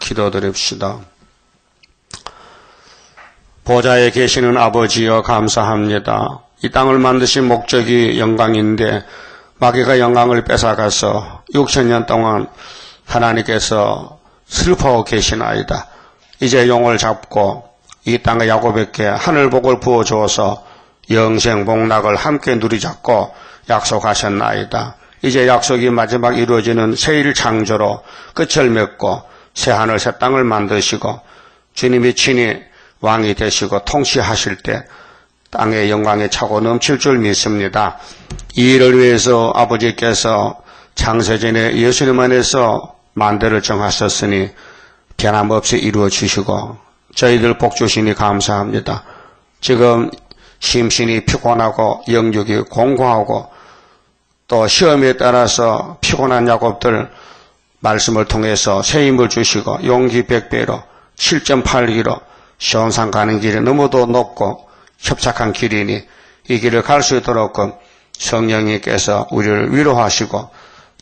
기도드립시다. 보좌에 계시는 아버지여 감사합니다. 이 땅을 만드신 목적이 영광인데 마귀가 영광을 뺏어가서 6,000년 동안 하나님께서 슬퍼하고 계시나이다. 이제 용을 잡고 이 땅의 야곱에게 하늘복을 부어주어서 영생복락을 함께 누리자고 약속하셨나이다. 이제 약속이 마지막 이루어지는 새일 창조로 끝을 맺고 새하늘 새 땅을 만드시고 주님이 친히 왕이 되시고 통치하실 때 땅의 영광에 차고 넘칠 줄 믿습니다. 이 일을 위해서 아버지께서 창세전에 예수님 안에서 만대를 정하셨으니 변함없이 이루어 주시고 저희들 복 주시니 감사합니다. 지금 심신이 피곤하고 영육이 공고하고 또 시험에 따라서 피곤한 야곱들 말씀을 통해서 새 힘을 주시고 용기 100배로 7.8기로 시온산 가는 길이 너무도 높고 협착한 길이니 이 길을 갈 수 있도록 성령님께서 우리를 위로하시고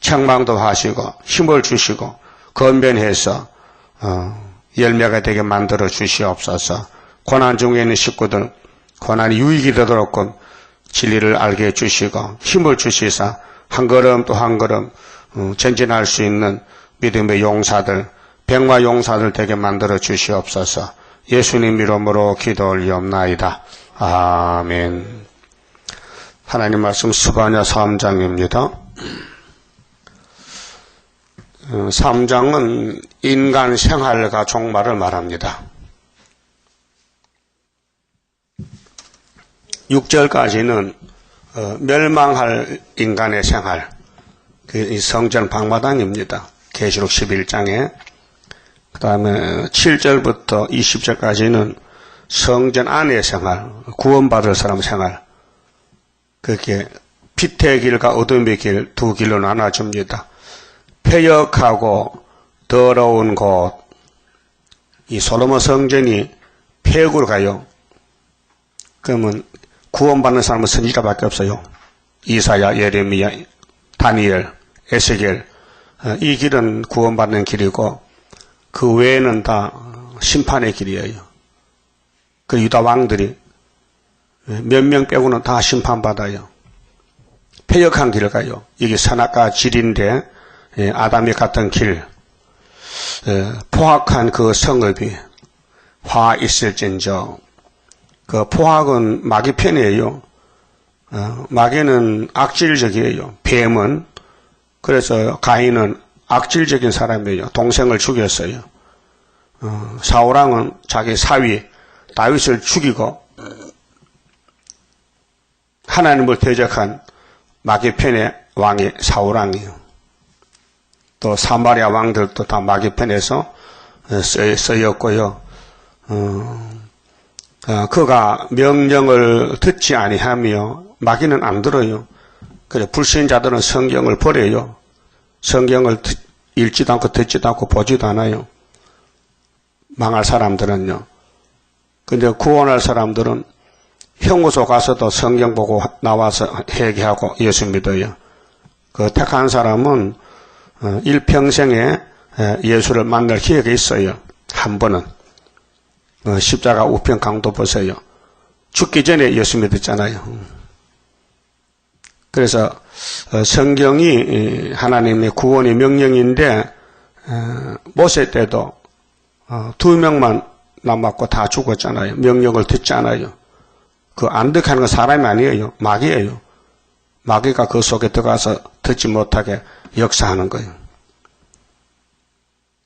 책망도 하시고 힘을 주시고 건변해서 열매가 되게 만들어 주시옵소서. 고난 중에 있는 식구들 고난이 유익이 되도록 진리를 알게 해주시고 힘을 주시사 한 걸음 또 한 걸음 전진할 수 있는 믿음의 용사들 백마 용사들 되게 만들어 주시옵소서. 예수님 이름으로 기도 올리옵나이다. 아멘. 하나님 말씀 스가랴 3장입니다. 3장은 인간 생활과 종말을 말합니다. 6절까지는 멸망할 인간의 생활, 이 성전 방마당입니다. 계시록 11장에. 그 다음에 7절부터 20절까지는 성전 안의 생활, 구원받을 사람 생활. 그렇게 빛의 길과 어둠의 길 두 길로 나눠줍니다. 폐역하고 더러운 곳, 이 솔로몬 성전이 폐역으로 가요. 그러면 구원받는 사람은 선지자밖에 없어요. 이사야, 예레미야, 다니엘, 에스겔. 이 길은 구원받는 길이고 그 외에는 다 심판의 길이에요. 그 유다 왕들이 몇 명 빼고는 다 심판받아요. 폐역한 길을 가요. 이게 선악과 질인데 아담이 갔던 길, 포악한 그 성읍이 화 있을진저. 그 포악은 마귀 편이에요. 마귀는 악질적이에요. 뱀은. 그래서 가인은 악질적인 사람이에요. 동생을 죽였어요. 사울왕은 자기 사위 다윗을 죽이고 하나님을 대적한 마귀 편의 왕이 사울왕이에요. 또 사마리아 왕들도 다 마귀 편에서 쓰였고요. 그가 명령을 듣지 아니하며 마귀는 안 들어요. 그래 불신자들은 성경을 버려요. 성경을 읽지도 않고 듣지도 않고 보지도 않아요. 망할 사람들은요. 근데 구원할 사람들은 형무소 가서도 성경 보고 나와서 회개하고 예수 믿어요. 그 택한 사람은 일평생에 예수를 만날 기회가 있어요. 한 번은. 십자가 우편 강도 보세요. 죽기 전에 예수 믿었잖아요. 그래서 성경이 하나님의 구원의 명령인데 모세 때도 2명만 남았고 다 죽었잖아요. 명령을 듣지 않아요. 그 안 듣게 건 사람이 아니에요. 마귀예요. 마귀가 그 속에 들어가서 듣지 못하게 역사하는 거예요.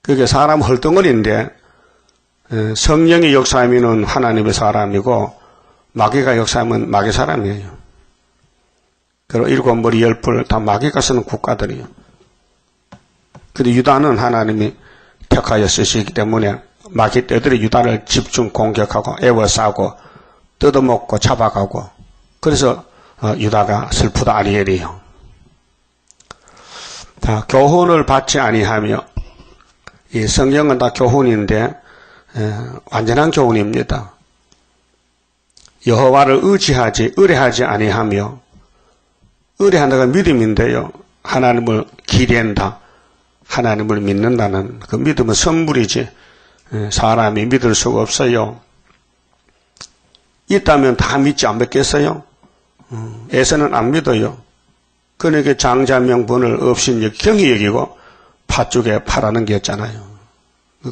그게 사람 헐덩어리인데 성령이 역사하면 하나님의 사람이고 마귀가 역사하면 마귀 사람이에요. 그리고 7머리 10뿔 다 마귀가 쓰는 국가들이에요. 그런데 유다는 하나님이 택하여 쓰시기 때문에 마귀 떼들이 유다를 집중 공격하고 애워싸고 뜯어먹고 잡아가고 그래서 유다가 슬프다 아리엘이에요. 다 교훈을 받지 아니하며 이 성경은 다 교훈인데 완전한 교훈입니다. 여호와를 의지하지 의뢰하지 아니하며 의뢰한다가 믿음인데요. 하나님을 기대한다. 하나님을 믿는다는 그 믿음은 선물이지 사람이 믿을 수가 없어요. 있다면 다 믿지 안 믿겠어요? 에서는 안 믿어요. 그러니까 장자명분을 없인 경히 여기고 팥죽에 파라는 게 였잖아요.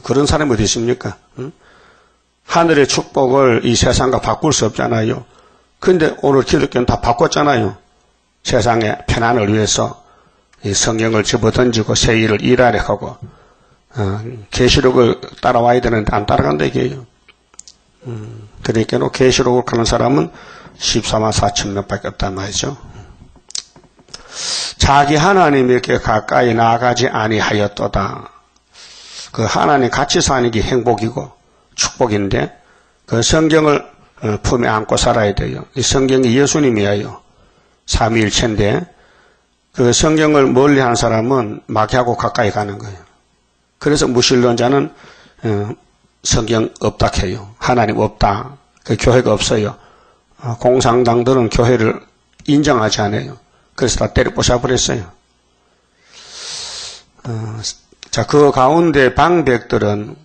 그런 사람이 어디 있습니까? 하늘의 축복을 이 세상과 바꿀 수 없잖아요. 근데 오늘 기독교는 다 바꿨잖아요. 세상의 편안을 위해서 이 성경을 집어던지고 새 일을 일하려 하고 계시록을 따라와야 되는데 안 따라간다 이게요. 그러니까 계시록을 가는 사람은 14만 4천 명밖에 없단 말이죠. 자기 하나님에게 가까이 나아가지 아니하였도다. 그 하나님 같이 사는 게 행복이고 축복인데 그 성경을 품에 안고 살아야 돼요. 이 성경이 예수님이에요. 삼위일체인데 그 성경을 멀리하는 사람은 마귀하고 가까이 가는 거예요. 그래서 무신론자는 성경 없다 해요. 하나님 없다. 그 교회가 없어요. 공산당들은 교회를 인정하지 않아요. 그래서 다 때려 부숴버렸어요. 자, 그 가운데 방백들은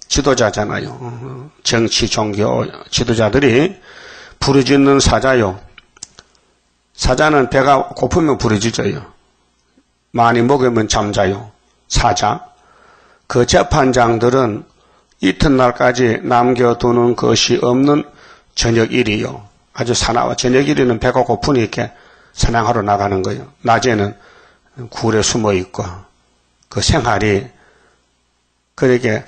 지도자잖아요. 정치, 종교 지도자들이 부르짖는 사자요. 사자는 배가 고프면 부르짖어요. 많이 먹으면 잠자요. 사자. 그 재판장들은 이튿날까지 남겨두는 것이 없는 저녁일이요. 아주 사나워. 저녁일에는 배가 고프니까 사냥하러 나가는 거예요. 낮에는 굴에 숨어 있고 그 생활이 그렇게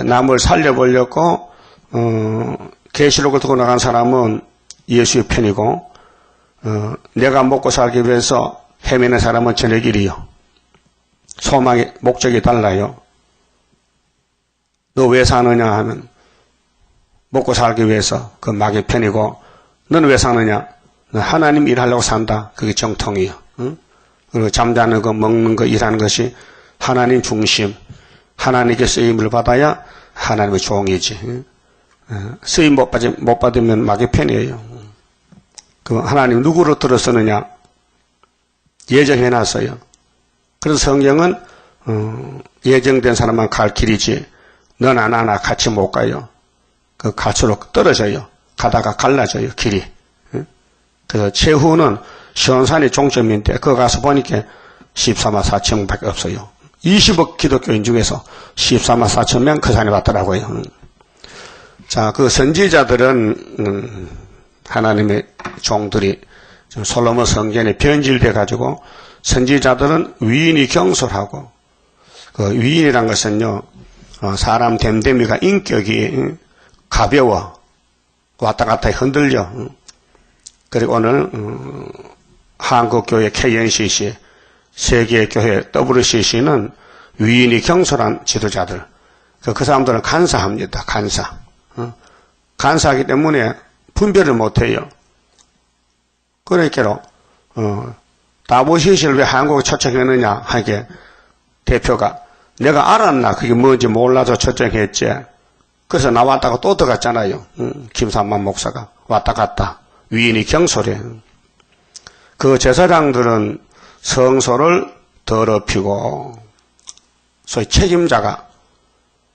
남을 살려보려고 계시록을 두고 나간 사람은 예수의 편이고 내가 먹고 살기 위해서 헤매는 사람은 저녁일이요. 소망의 목적이 달라요. 너 왜 사느냐 하면 먹고 살기 위해서 그 마귀 편이고 너는 왜 사느냐? 하나님 일하려고 산다. 그게 정통이요. 응? 그리고 잠자는 거, 먹는 거, 일하는 것이 하나님 중심. 하나님께 쓰임을 받아야 하나님의 종이지. 응? 쓰임 못 받으면 마귀 편이에요. 그 하나님 누구로 들었느냐? 예정해놨어요. 그래서 성경은 예정된 사람만 갈 길이지 너나 나나 같이 못 가요. 그 갈수록 떨어져요. 가다가 갈라져요. 길이. 그래서 최후는 시온산이 종점인데 그거 가서 보니까 14만 4천 명밖에 없어요. 20억 기독교인 중에서 14만 4천 명 그 산에 왔더라고요. 자, 그 선지자들은 하나님의 종들이 솔로몬 성전에 변질돼 가지고 선지자들은 위인이 경솔하고 그 위인이란 것은요 사람 됨됨이가 인격이 가벼워 왔다 갔다 흔들려. 그리고 오늘 한국교회 KNCC 세계교회 WCC는 위인이 경솔한 지도자들 그 사람들은 간사합니다. 간사. 간사하기 때문에 분별을 못해요. 그러니까 다보시시를 왜 한국에 초청했느냐 하게 대표가 내가 알았나 그게 뭔지 몰라서 초청했지. 그래서 나왔다가 또 들어갔잖아요. 김삼만 목사가 왔다 갔다. 위인이 경솔해. 그 제사장들은 성소를 더럽히고 소위 책임자가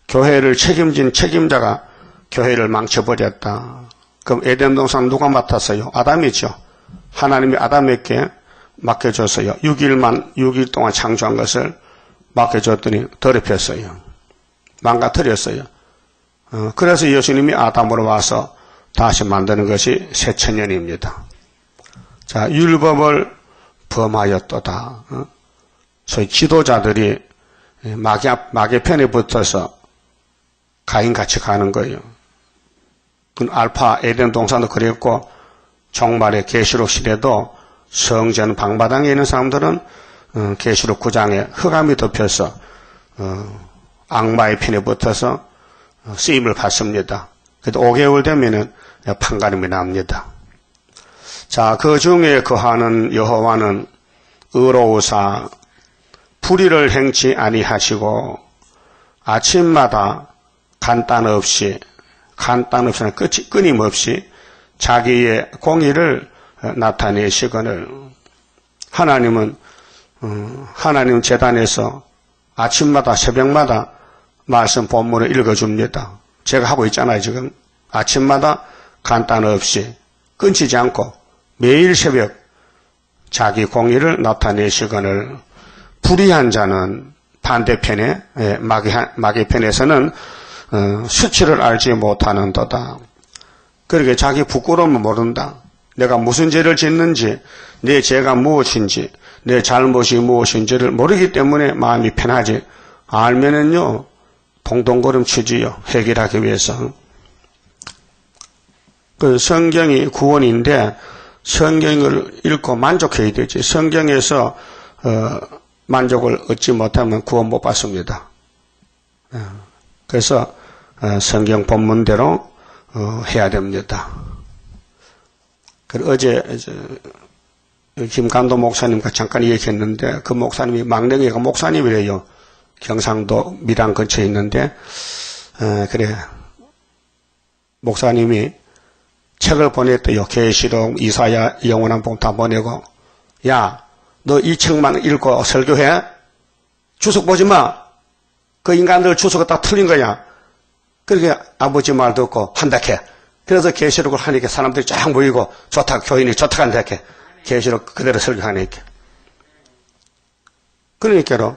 교회를 책임진 책임자가 교회를 망쳐버렸다. 그럼 에덴 동산 누가 맡았어요? 아담이죠. 하나님이 아담에게 맡겨줬어요. 6일 동안 창조한 것을 맡겨줬더니 더럽혔어요. 망가뜨렸어요. 그래서 예수님이 아담으로 와서 다시 만드는 것이 새천년입니다. 자, 율법을 범하였도다. 소위 지도자들이 마귀 편에 붙어서 가인같이 가는 거예요. 그 알파 에덴 동산도 그랬고 종말의 계시록 시대도 성전 방바닥에 있는 사람들은 계시록 9장에 흑암이 덮여서 악마의 편에 붙어서 쓰임을 받습니다. 그래도 5개월 되면은 판가름이 납니다. 자, 그 중에 거하는 여호와는 의로우사 불의를 행치 아니하시고 아침마다 간단 없이는 끊임없이 자기의 공의를 나타내시거늘 하나님 재단에서 아침마다 새벽마다 말씀 본문을 읽어줍니다. 제가 하고 있잖아요. 지금 아침마다 간단 없이 끊치지 않고 매일 새벽 자기 공의를 나타내시거늘 불의한 자는 반대편에 마귀 편에서는 수치를 알지 못하는도다. 그렇게 자기 부끄러움을 모른다. 내가 무슨 죄를 짓는지, 내 죄가 무엇인지, 내 잘못이 무엇인지를 모르기 때문에 마음이 편하지. 알면은요 동동걸음 치지요. 해결하기 위해서. 그 성경이 구원인데 성경을 읽고 만족해야 되지. 성경에서 만족을 얻지 못하면 구원 못 받습니다. 그래서 성경 본문대로 해야 됩니다. 어제 김감도 목사님과 잠깐 얘기했는데 그 목사님이 막내가 목사님이래요. 경상도 밀양 근처에 있는데 그래 목사님이 책을 보냈대요. 계시록, 이사야, 영원한 복음 다 보내고 야, 너 이 책만 읽고 설교해? 주석 보지 마. 그 인간들 주석이 다 틀린 거야. 그렇게 아버지 말 듣고 한다케. 그래서 계시록을 하니까 사람들이 쫙 모이고 좋다, 교인이 좋다 한다케. 계시록 그대로 설교하니까. 그러니까로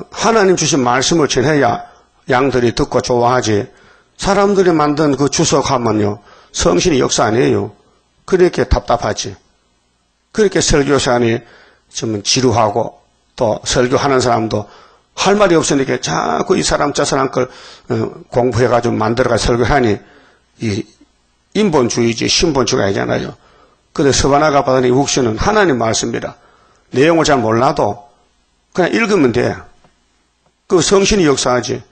하나님 주신 말씀을 전해야 양들이 듣고 좋아하지. 사람들이 만든 그 주석하면요 성신이 역사 아니에요. 그렇게 답답하지. 그렇게 설교사니 좀 지루하고 또 설교하는 사람도 할 말이 없으니까 자꾸 이 사람 저 사람 걸 공부해가지고 만들어가 설교하니 이 인본주의지 신본주의가 아니잖아요. 근데 서바나가 받은 이 묵시는 하나님 말씀이라 내용을 잘 몰라도 그냥 읽으면 돼. 그 성신이 역사하지.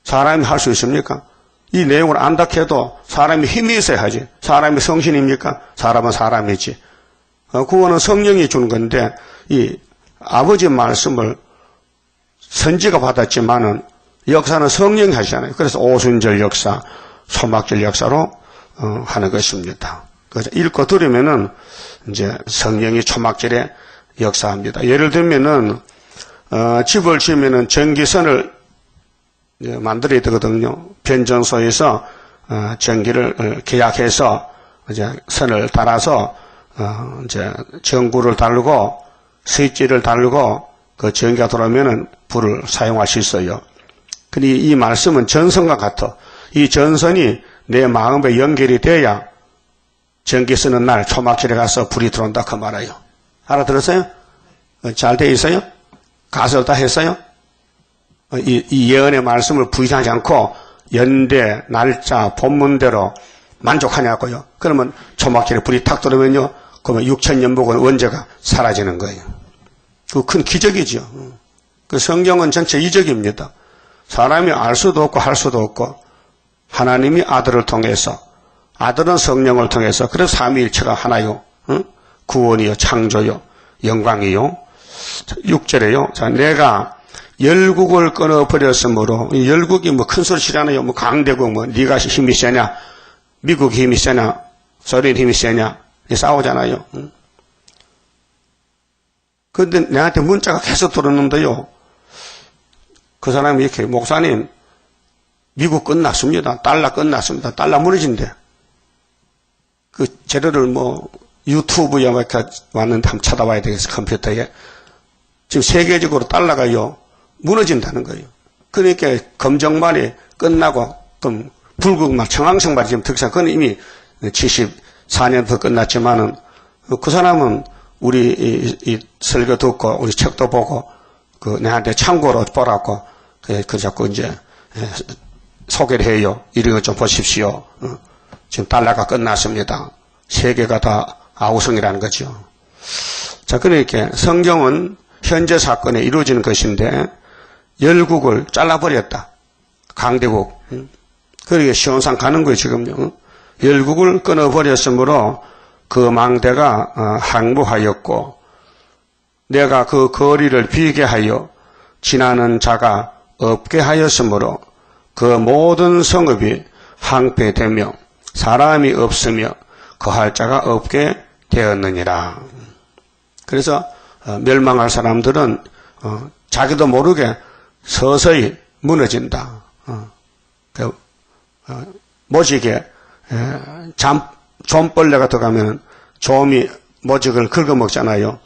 사람이 할 수 있습니까? 이 내용을 안다 해도 사람이 힘이 있어야 하지. 사람이 성신입니까? 사람은 사람이지. 구원은 성령이 주는 건데 이 아버지 말씀을 선지가 받았지만은 역사는 성령이 하시잖아요. 그래서 오순절 역사, 소막절 역사로 하는 것입니다. 그래서 읽고 들으면은 이제 성령이 초막절에 역사합니다. 예를 들면은 집을 지으면은 전기선을 만들어야 되거든요. 변전소에서 전기를 계약해서 이제 선을 달아서 이제 전구를 달고 스위치를 달고 그 전기가 들어오면은 불을 사용할 수 있어요. 근데 이 말씀은 전선과 같아. 이 전선이 내 마음에 연결이 돼야 전기 쓰는 날 초막절에 가서 불이 들어온다 그 말이에요. 알아들었어요? 잘 돼 있어요? 가설 다 했어요? 이 예언의 말씀을 부인하지 않고 연대, 날짜, 본문대로 만족하냐고요. 그러면 초막절에 불이 탁 들어오면요. 그러면 6,000년 묵은 원죄가 사라지는 거예요. 그 큰 기적이죠. 그 성경은 전체 이적입니다. 사람이 알 수도 없고 할 수도 없고 하나님이 아들을 통해서 아들은 성령을 통해서 그래서 삼위일체가 하나요. 구원이요, 창조요, 영광이요. 6절에요. 자, 내가 열국을 끊어버렸으므로 이 열국이 뭐 큰 소리 치잖아요. 뭐 강대국 뭐 네가 힘이 세냐, 미국이 힘이 세냐, 소련이 힘이 세냐 싸우잖아요. 그런데 내한테 문자가 계속 들었는데요. 그 사람이 이렇게 목사님 미국 끝났습니다. 달러 끝났습니다. 달러 무너진대. 그 재료를 뭐 유튜브에 이렇게 왔는데 한번 찾아봐야 되겠어. 컴퓨터에. 지금 세계적으로 달러가요 무너진다는 거예요. 그러니까 검정말이 끝나고 그럼 불국말 청황성말이 지금 득사 그건 이미 74년부터 끝났지만은 그 사람은 우리 이 설교 듣고 우리 책도 보고 그 내한테 참고로 보라고 그 자꾸 이제 소개를 해요. 이런 거 좀 보십시오. 지금 달러가 끝났습니다. 세계가 다 아우성이라는 거죠. 자, 그러니까 성경은 현재 사건에 이루어지는 것인데 열국을 잘라버렸다. 강대국. 그러게 시온산 가는 거예요, 지금요. 열국을 끊어버렸으므로 그 망대가 항무하였고 내가 그 거리를 비게 하여 지나는 자가 없게 하였으므로 그 모든 성읍이 항폐되며 사람이 없으며 거할 자가 없게 되었느니라. 그래서 멸망할 사람들은 자기도 모르게 서서히 무너진다. 모직에 좀벌레가 들어가면 좀이 모직을 긁어먹잖아요.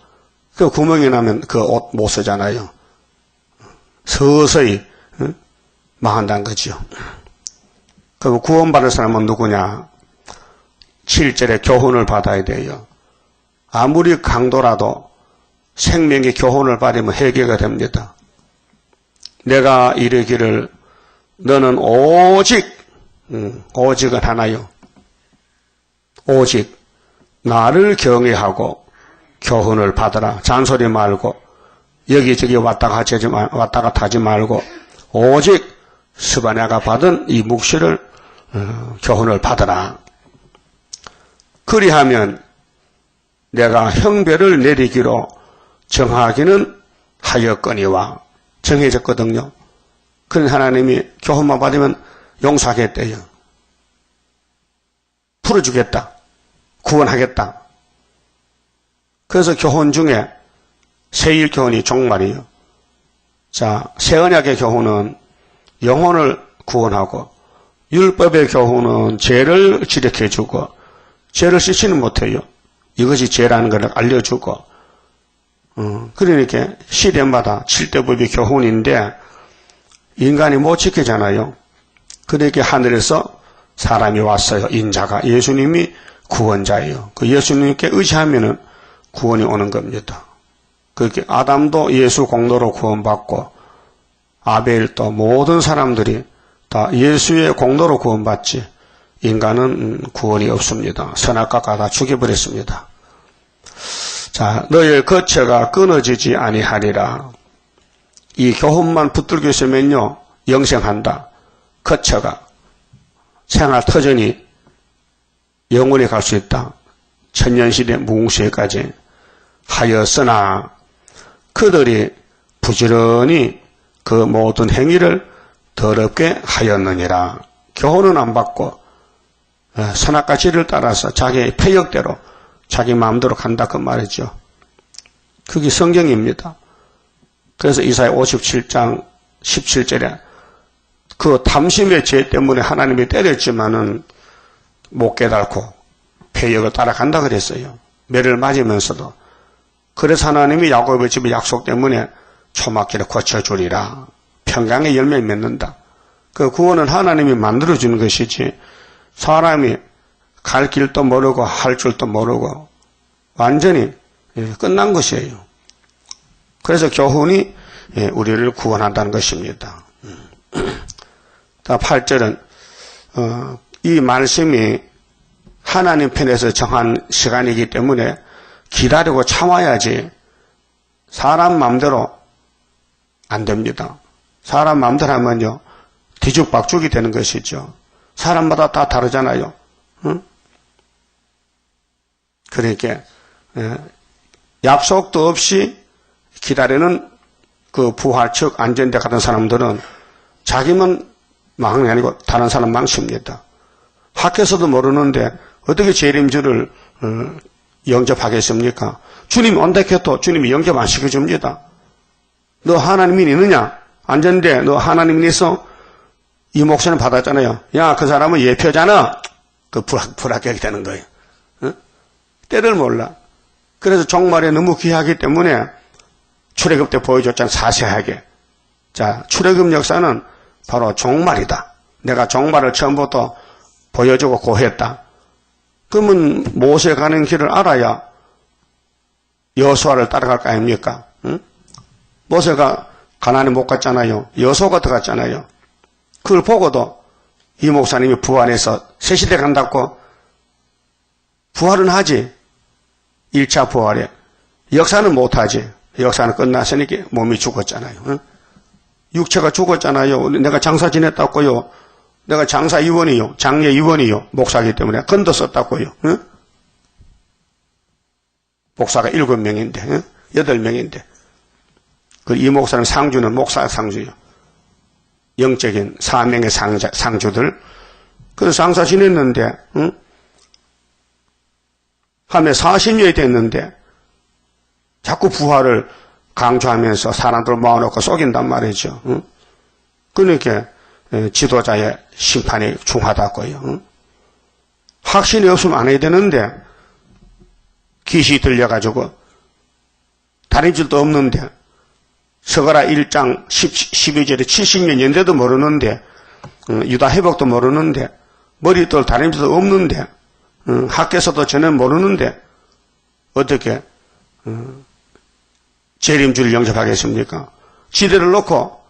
그 구멍이 나면 그 옷 못 쓰잖아요. 서서히 망한다는 거죠. 그리고 구원받을 사람은 누구냐? 7절에 교훈을 받아야 돼요. 아무리 강도라도 생명의 교훈을 받으면 해결가 됩니다. 내가 이르기를 너는 오직은 하나요. 오직 나를 경외하고 교훈을 받으라. 잔소리 말고 여기저기 왔다 갔다 하지 말고 오직 스바냐가 받은 이 묵시를 교훈을 받으라. 그리하면 내가 형벌을 내리기로 정하기는 하였거니와 정해졌거든요. 그런 하나님이 교훈만 받으면 용서하겠대요. 풀어주겠다. 구원하겠다. 그래서 교훈 중에 세일 교훈이 종말이에요. 자, 새 언약의 교훈은 영혼을 구원하고 율법의 교훈은 죄를 지력해주고 죄를 씻지는 못해요. 이것이 죄라는 걸 알려주고 그러니까 시대마다 7대법의 교훈인데 인간이 못 지키잖아요. 그러니까 하늘에서 사람이 왔어요. 인자가 예수님이 구원자예요. 그 예수님께 의지하면은 구원이 오는 겁니다. 그렇게 아담도 예수 공로로 구원받고 아벨도 모든 사람들이 다 예수의 공로로 구원받지 인간은 구원이 없습니다. 선악과가 다 죽여버렸습니다. 자, 너의 거처가 끊어지지 아니하리라. 이 교훈만 붙들고 있으면요 영생한다. 거처가 생활 터전이 영원히 갈 수 있다. 천년시대 무궁시대까지 하였으나 그들이 부지런히 그 모든 행위를 더럽게 하였느니라. 교훈은 안 받고 선악과 지를 따라서 자기의 패역대로 자기 마음대로 간다 그 말이죠. 그게 성경입니다. 그래서 이사야 57장 17절에 그 탐심의 죄 때문에 하나님이 때렸지만은 못 깨닫고 패역을 따라간다 그랬어요. 매를 맞으면서도. 그래서 하나님이 야곱의 집의 약속 때문에 초막기를 고쳐주리라. 평강의 열매를 맺는다. 그 구원은 하나님이 만들어주는 것이지 사람이 갈 길도 모르고 할 줄도 모르고 완전히 끝난 것이에요. 그래서 교훈이 우리를 구원한다는 것입니다. 8절은 이 말씀이 하나님 편에서 정한 시간이기 때문에 기다리고 참아야지 사람 마음대로 안 됩니다. 사람 마음대로 하면요 뒤죽박죽이 되는 것이죠. 사람마다 다 다르잖아요. 응? 그러니까 약속도 없이 기다리는 그 부활 측 안전대 같은 사람들은 자기만 망한 게 아니고 다른 사람 망칩니다. 학교에서도 모르는데 어떻게 재림주를 영접하겠습니까? 주님 온다 해도 주님이 영접 안 시켜줍니다. 너 하나님이 있느냐? 안전대 너 하나님이 있어? 이 목소리는 받았잖아요. 야, 그 사람은 예표잖아. 그 불합격이 되는 거예요. 어? 때를 몰라. 그래서 종말에 너무 귀하기 때문에 출애굽 때 보여줬잖아. 자세하게. 자, 출애굽 역사는 바로 종말이다. 내가 종말을 처음부터 보여주고 고했다. 그러면 모세 가는 길을 알아야 여호수아를 따라갈 거 아닙니까? 응? 모세가 가나안에 못 갔잖아요. 여호수아가 들어갔잖아요. 그걸 보고도 이 목사님이 부활해서 새 시대 간다고 부활은 하지. 1차 부활에. 역사는 못하지. 역사는 끝났으니까 몸이 죽었잖아요. 응? 육체가 죽었잖아요. 내가 장사 지냈다고요. 내가 장사위원이요. 장례위원이요. 목사이기 때문에 건도 썼다고요. 응? 목사가 7명인데 응? 8명인데 그 이 목사는 상주는 목사 상주요. 영적인 사명의 상주들. 그래서 장사 지냈는데 응? 하면 40년이 됐는데 자꾸 부활을 강조하면서 사람들 모아놓고 속인단 말이죠. 응? 그러니까 지도자의 심판이 중하다고요. 응? 확신이 없으면 안 해야 되는데 귀신이 들려가지고 다림질도 없는데 서가라 1장 12절에 70년 연대도 모르는데 유다 회복도 모르는데 머리도 다림질도 없는데 학교에서도 전혀 모르는데 어떻게 재림주를 영접하겠습니까? 지대를 놓고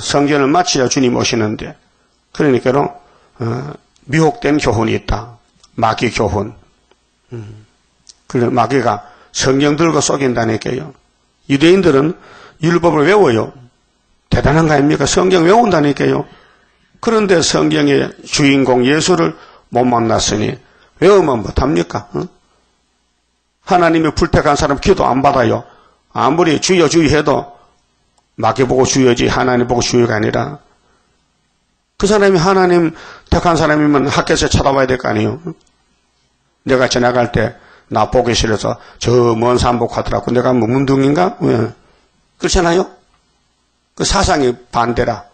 성전을 마치자 주님 오시는데 그러니까는 미혹된 교훈이 있다. 마귀 교훈. 그래 마귀가 성경 들고 속인다니까요. 유대인들은 율법을 외워요. 대단한 거 아닙니까? 성경 외운다니까요. 그런데 성경의 주인공 예수를 못 만났으니 외우면 못합니까? 응? 하나님이 불택한 사람 기도 안 받아요. 아무리 주여 주여 해도 마귀 보고 주여지 하나님 보고 주여가 아니라 그 사람이 하나님 택한 사람이면 학교에서 쳐다봐야 될 거 아니에요. 내가 지나갈 때 나 보기 싫어서 저 먼 산복 하더라고. 내가 뭐 문둥인가? 왜? 그렇잖아요? 그 사상이 반대라.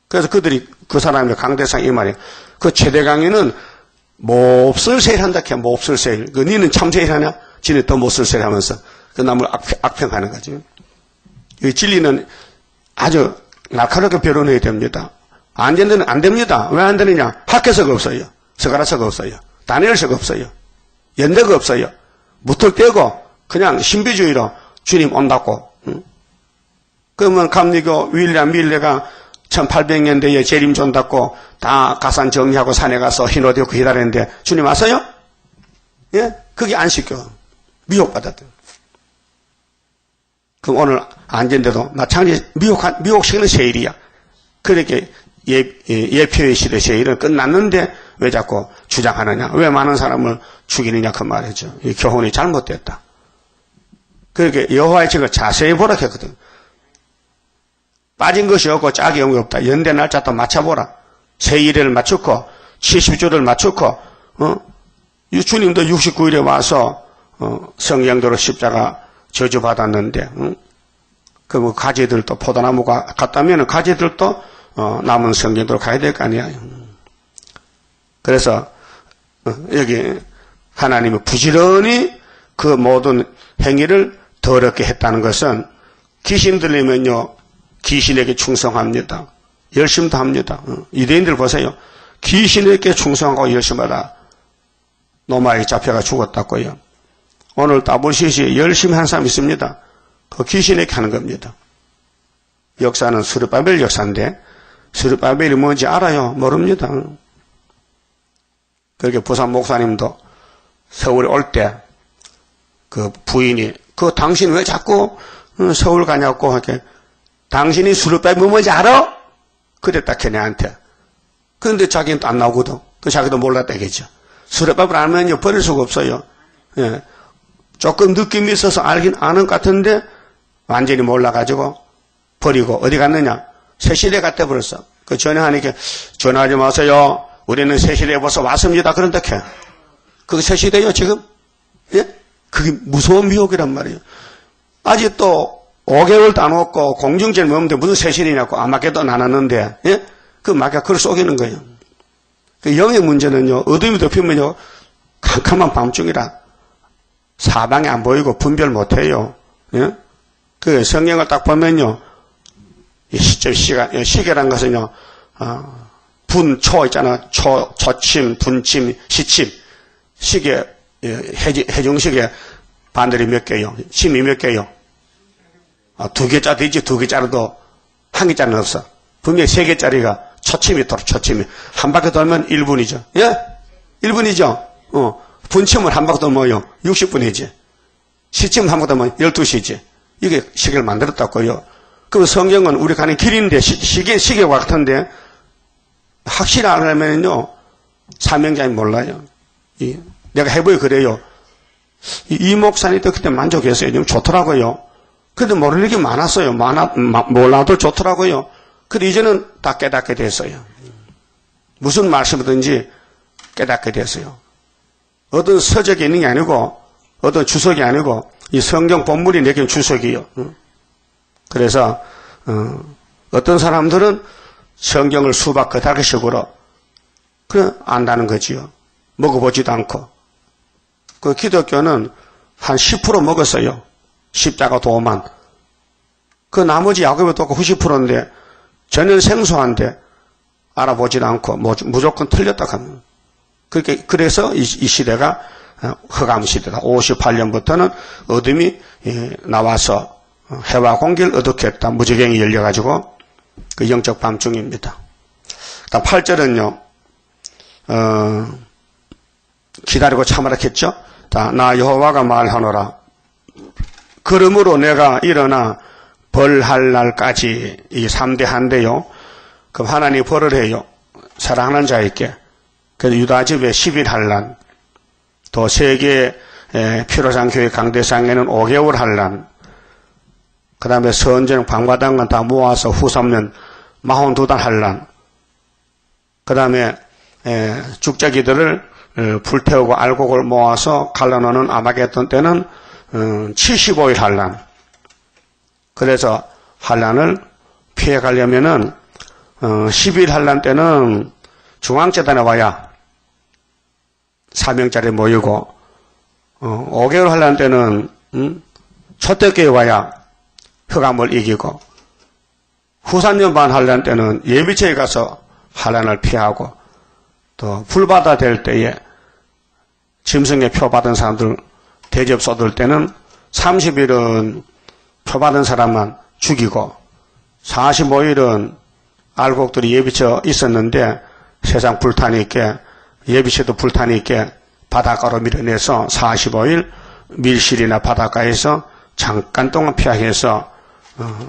그래서 그들이 그 사람의 강대상 이 말이에요. 그 최대 강의는 몹쓸 세일 한다 캐 몹쓸 세일. 그 니는 참 세일 하냐? 지네 더 몹쓸 세일 하면서 그 남을 악평하는 거지. 이 진리는 아주 날카롭게 변론해야 됩니다. 안 되는 안 됩니다. 왜 안 되느냐? 학교서가 없어요. 서가라서가 없어요. 다니엘서가 없어요. 연대가 없어요. 무턱대고 그냥 신비주의로 주님 온다고. 응? 그러면 감리교 윌리엄 밀레가 1800년대에 재림주 온다고 다 가산 정리하고 산에 가서 흰 옷 입고 기다렸는데 주님 왔어요? 예? 그게 안 시켜. 미혹받았대. 그럼 오늘 안전데도 마찬가지 미혹시키는 세일이야. 그렇게 예표의 시대 세일은 끝났는데 왜 자꾸 주장하느냐? 왜 많은 사람을 죽이느냐? 그 말이죠. 이 교훈이 잘못됐다. 그렇게 여호와의 책을 자세히 보라 했거든. 빠진 것이 없고 짝이 온 게 없다. 연대 날짜도 맞춰보라. 세일을 맞추고 70주를 맞추고 주님도 69일에 와서 성령도로 십자가 저주받았는데 그 가지들도 포도나무가 갔다면 가지들도 남은 성경도로 가야 될 거 아니야. 그래서 여기 하나님이 부지런히 그 모든 행위를 더럽게 했다는 것은 귀신 들리면요 귀신에게 충성합니다. 열심도 합니다. 유대인들 보세요. 귀신에게 충성하고 열심하다. 노마에 잡혀가 죽었다고요. 오늘 따블시시 열심히 한 사람 있습니다. 그 귀신에게 하는 겁니다. 역사는 스룹바벨 역사인데 스룹바벨이 뭔지 알아요? 모릅니다. 그렇게 부산 목사님도 서울에 올 때 그 부인이 당신 왜 자꾸 서울 가냐고 하게 당신이 스룹바벨이 뭔지 알아? 그랬다 걔네한테. 그런데 자기는 또 안 나오거든. 그 자기도 몰랐다겠죠. 스룹바벨 알면요 버릴 수가 없어요. 예. 조금 느낌이 있어서 알긴 아는 것 같은데 완전히 몰라가지고 버리고 어디 갔느냐? 새시대 갔다 버렸어. 그 전화하니까 전화하지 마세요. 우리는 새시대에 벌써 왔습니다. 그런다 캐. 그게 새시대요 지금? 예? 그게 무서운 미혹이란 말이에요. 아직도 5개월도 안 왔고 공중제를 먹는데 무슨 새시대냐고 안 맞게도 안 왔는데 예? 그 마귀가 그걸 속이는 거예요. 그 영의 문제는요 어둠이 덮이면요 캄캄한 밤중이라 사방에 안 보이고 분별 못해요. 예? 그 성경을 딱 보면요, 이 시계란 것은요, 분초 있잖아. 초침, 분침, 시침. 시계, 해중시계 반들이 몇 개요? 침이 몇 개요? 2개짜리 되지, 2개짜리도 1개짜리는 없어. 분명히 3개짜리가 초침이 돌아, 초침이. 한 바퀴 돌면 1분이죠. 예? 1분이죠? 분침은 한 바퀴 돌면 60분이지. 시침은 한 바퀴 돌면 12시지. 이게 시계를 만들었다고요. 그럼 성경은 우리 가는 길인데, 시계와 같은데, 확실히 알려면요, 사명자인 몰라요. 내가 해보여 그래요. 이 목사님도 그때 만족했어요. 좀 좋더라고요. 근데 모르는 게 많았어요. 몰라도 좋더라고요. 근데 이제는 다 깨닫게 됐어요. 무슨 말씀이든지 깨닫게 됐어요. 어떤 서적이 있는 게 아니고, 어떤 주석이 아니고, 이 성경 본문이 내겐 주석이요. 그래서 어떤 사람들은 성경을 수박 그다기식으로 그래 안다는 거지요. 먹어보지도 않고. 그 기독교는 한 10% 먹었어요. 십자가 도만. 그 나머지 야곱의 도가 90%인데 전혀 생소한데 알아보지도 않고 무조건 틀렸다 하면. 그래서 이 시대가 흑암 시대다. 58년부터는 어둠이 나와서 해와 공기를 어둡겠다. 무지경이 열려가지고 그 영적 밤중입니다. 다음 8절은요. 기다리고 참으라 했죠. 나 여호와가 말하노라. 그러므로 내가 일어나 벌할 날까지 이 3대 한대요. 그럼 하나님이 벌을 해요. 사랑하는 자에게. 그래서 유다집에 10일 한란, 또 세계 피로상 교회 강대상에는 5개월 한란, 그 다음에 선전 방과당은 다 모아서 후 3년 42단 한란, 그 다음에 죽자기들을 불태우고 알곡을 모아서 갈라놓는 아마겟돈 때는 75일 한란. 그래서 한란을 피해가려면은 10일 한란 때는 중앙재단에 와야 4명짜리 모이고 5개월 한란 때는 초대교회에 와야 흑암을 이기고 후 3년 반 한란 때는 예비체에 가서 한란을 피하고 또 불바다 될 때에 짐승의 표 받은 사람들 대접 쏟을 때는 30일은 표 받은 사람만 죽이고 45일은 알곡들이 예비쳐 있었는데 세상 불탄이 있게 예비쳐도 불탄이 있게 바닷가로 밀어내서 45일 밀실이나 바닷가에서 잠깐 동안 피하해서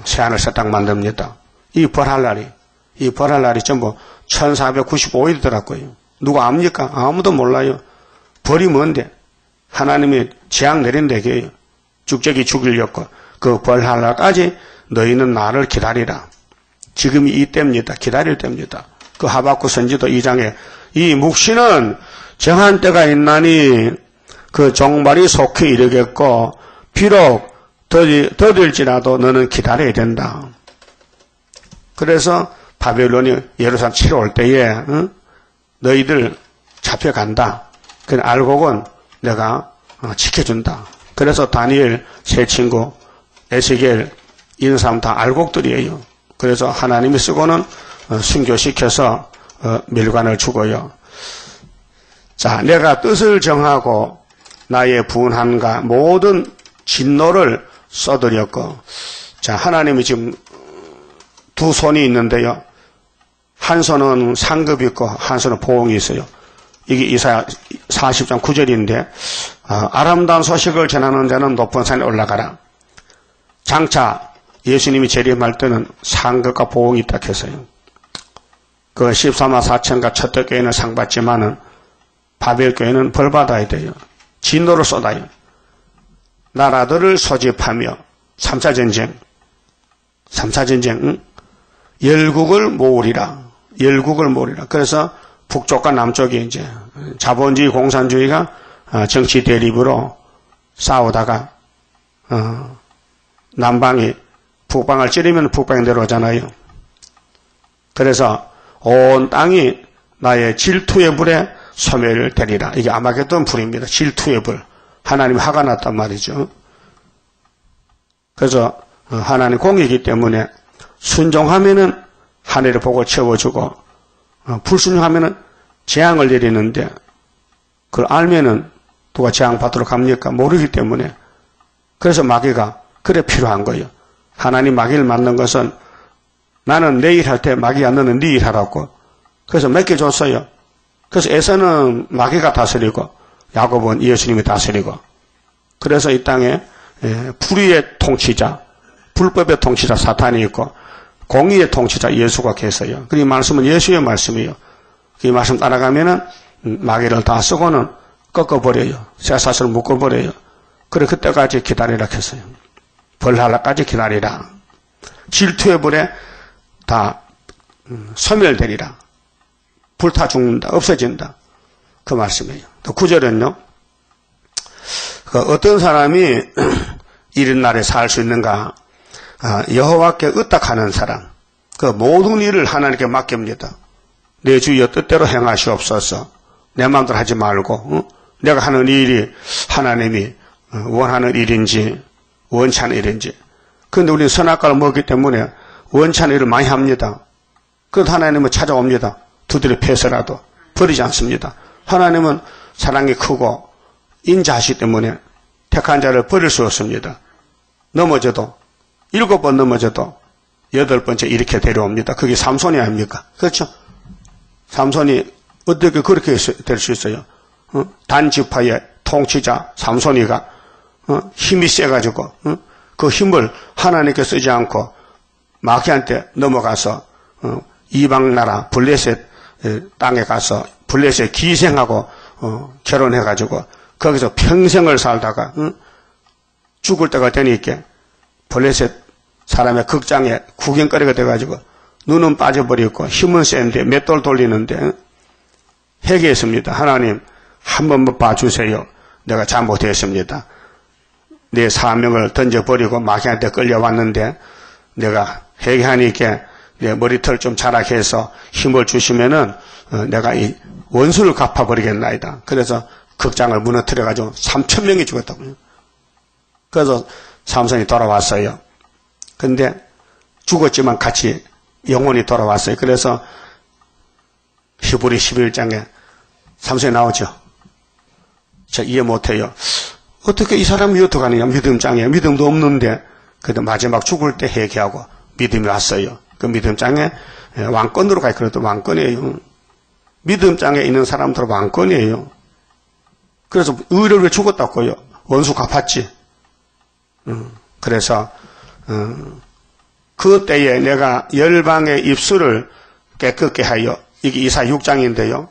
새하늘 새 땅 만듭니다. 이 벌할 날이 전부 1495일이더라고요. 누가 압니까? 아무도 몰라요. 벌이 뭔데? 하나님이 재앙 내린 데게요. 죽적이 죽이려고 그 벌할 날까지 너희는 나를 기다리라. 지금이 이때입니다. 기다릴 때입니다. 그 하박국 선지도 2장에 이 묵시는 정한 때가 있나니 그 종말이 속히 이르겠고 비록 더딜지라도 너는 기다려야 된다. 그래서 바벨론이 예루살렘 치러 올 때에 너희들 잡혀간다. 그 알곡은 내가 지켜준다. 그래서 다니엘 세 친구 에스겔 이런 사람 다 알곡들이에요. 그래서 하나님이 쓰고는 순교시켜서 멸관을 주고요. 자, 내가 뜻을 정하고 나의 분한과 모든 진노를 써드렸고, 자, 하나님이 지금 두 손이 있는데요. 한 손은 상급이 있고 한 손은 보응이 있어요. 이게 이사야 40장 9절인데 아름다운 소식을 전하는 자는 높은 산에 올라가라. 장차 예수님이 재림할 때는 상급과 보응이 있다 했어요. 그 14만 4천가 첫대교회는 상 받지만은 바벨교회는 벌 받아야 돼요. 진노를 쏟아요. 나라들을 소집하며 3차 전쟁, 열국을 모으리라. 그래서 북쪽과 남쪽이 이제 자본주의, 공산주의가 정치 대립으로 싸우다가 남방이 북방을 찌르면 북방에 내려오잖아요. 그래서 온 땅이 나의 질투의 불에 소멸되리라. 이게 아마겟돈 불입니다. 질투의 불. 하나님 화가 났단 말이죠. 그래서 하나님 공이기 때문에 순종하면은 하늘의 복을 채워주고 불순종하면은 재앙을 내리는데 그걸 알면은 누가 재앙 받도록 합니까? 모르기 때문에. 그래서 마귀가 그래 필요한 거예요. 하나님 마귀를 만든 것은 나는 내 일 할 때 마귀야 너는 네 일 하라고. 그래서 맡겨줬어요. 그래서 에서는 마귀가 다스리고 야곱은 예수님이 다스리고. 그래서 이 땅에 불의의 통치자, 불법의 통치자 사탄이 있고 공의의 통치자 예수가 계세요. 이 말씀은 예수의 말씀이에요. 이 말씀 따라가면은 마귀를 다 쓰고는 꺾어버려요. 쇠사슬을 묶어버려요. 그래 그때까지 기다리라 했어요. 벌하라까지 기다리라. 질투의 불에 다 소멸되리라. 불타 죽는다. 없어진다. 그 말씀이에요. 또 9절은요. 어떤 사람이 이런 날에 살 수 있는가? 여호와께 의탁하는 사람. 그 모든 일을 하나님께 맡깁니다. 내 주여 뜻대로 행하시옵소서. 내 마음대로 하지 말고 내가 하는 일이 하나님이 원하는 일인지 원치 않은 일인지. 그런데 우리는 선악과를 먹기 때문에 원치 않은 일을 많이 합니다. 그래도 하나님은 찾아옵니다. 두드려 패서라도 버리지 않습니다. 하나님은 사랑이 크고 인자하시기 때문에 택한 자를 버릴 수 없습니다. 넘어져도 7번 넘어져도 8번째 이렇게 데려옵니다. 그게 삼손이 아닙니까? 그렇죠? 삼손이 어떻게 그렇게 될 수 있어요? 단지파의 통치자 삼손이가 힘이 세가지고 그 힘을 하나님께 쓰지 않고 마귀한테 넘어가서 이방 나라 블레셋 땅에 가서 블레셋 기생하고 결혼해가지고 거기서 평생을 살다가 죽을 때가 되니까 블레셋 사람의 극장에 구경거리가 돼가지고 눈은 빠져버리고 힘은 센데 맷돌 돌리는데 회개했습니다. 하나님 한 번만 봐주세요. 내가 잘못했습니다. 내 사명을 던져버리고 마귀한테 끌려왔는데 내가 회개하니까 내 머리털 좀 자라게 해서 힘을 주시면은 내가 이 원수를 갚아버리겠나이다. 그래서 극장을 무너뜨려가지고 3,000명이 죽었다고요. 그래서 삼손이 돌아왔어요. 근데 죽었지만 같이 영혼이 돌아왔어요. 그래서 히브리 11장에 삼손이 나오죠. 저 이해 못해요. 어떻게 이 사람이 어떡하느냐. 믿음장에 믿음도 없는데 그래도 마지막 죽을 때 회개하고 믿음이 왔어요. 그 믿음장에 왕권으로 가요. 그래도 왕권이에요. 믿음장에 있는 사람들은 왕권이에요. 그래서 의를 왜 죽었다고요. 원수 갚았지. 그래서 그 때에 내가 열방의 입술을 깨끗게 하여, 이게 이사 6장인데요.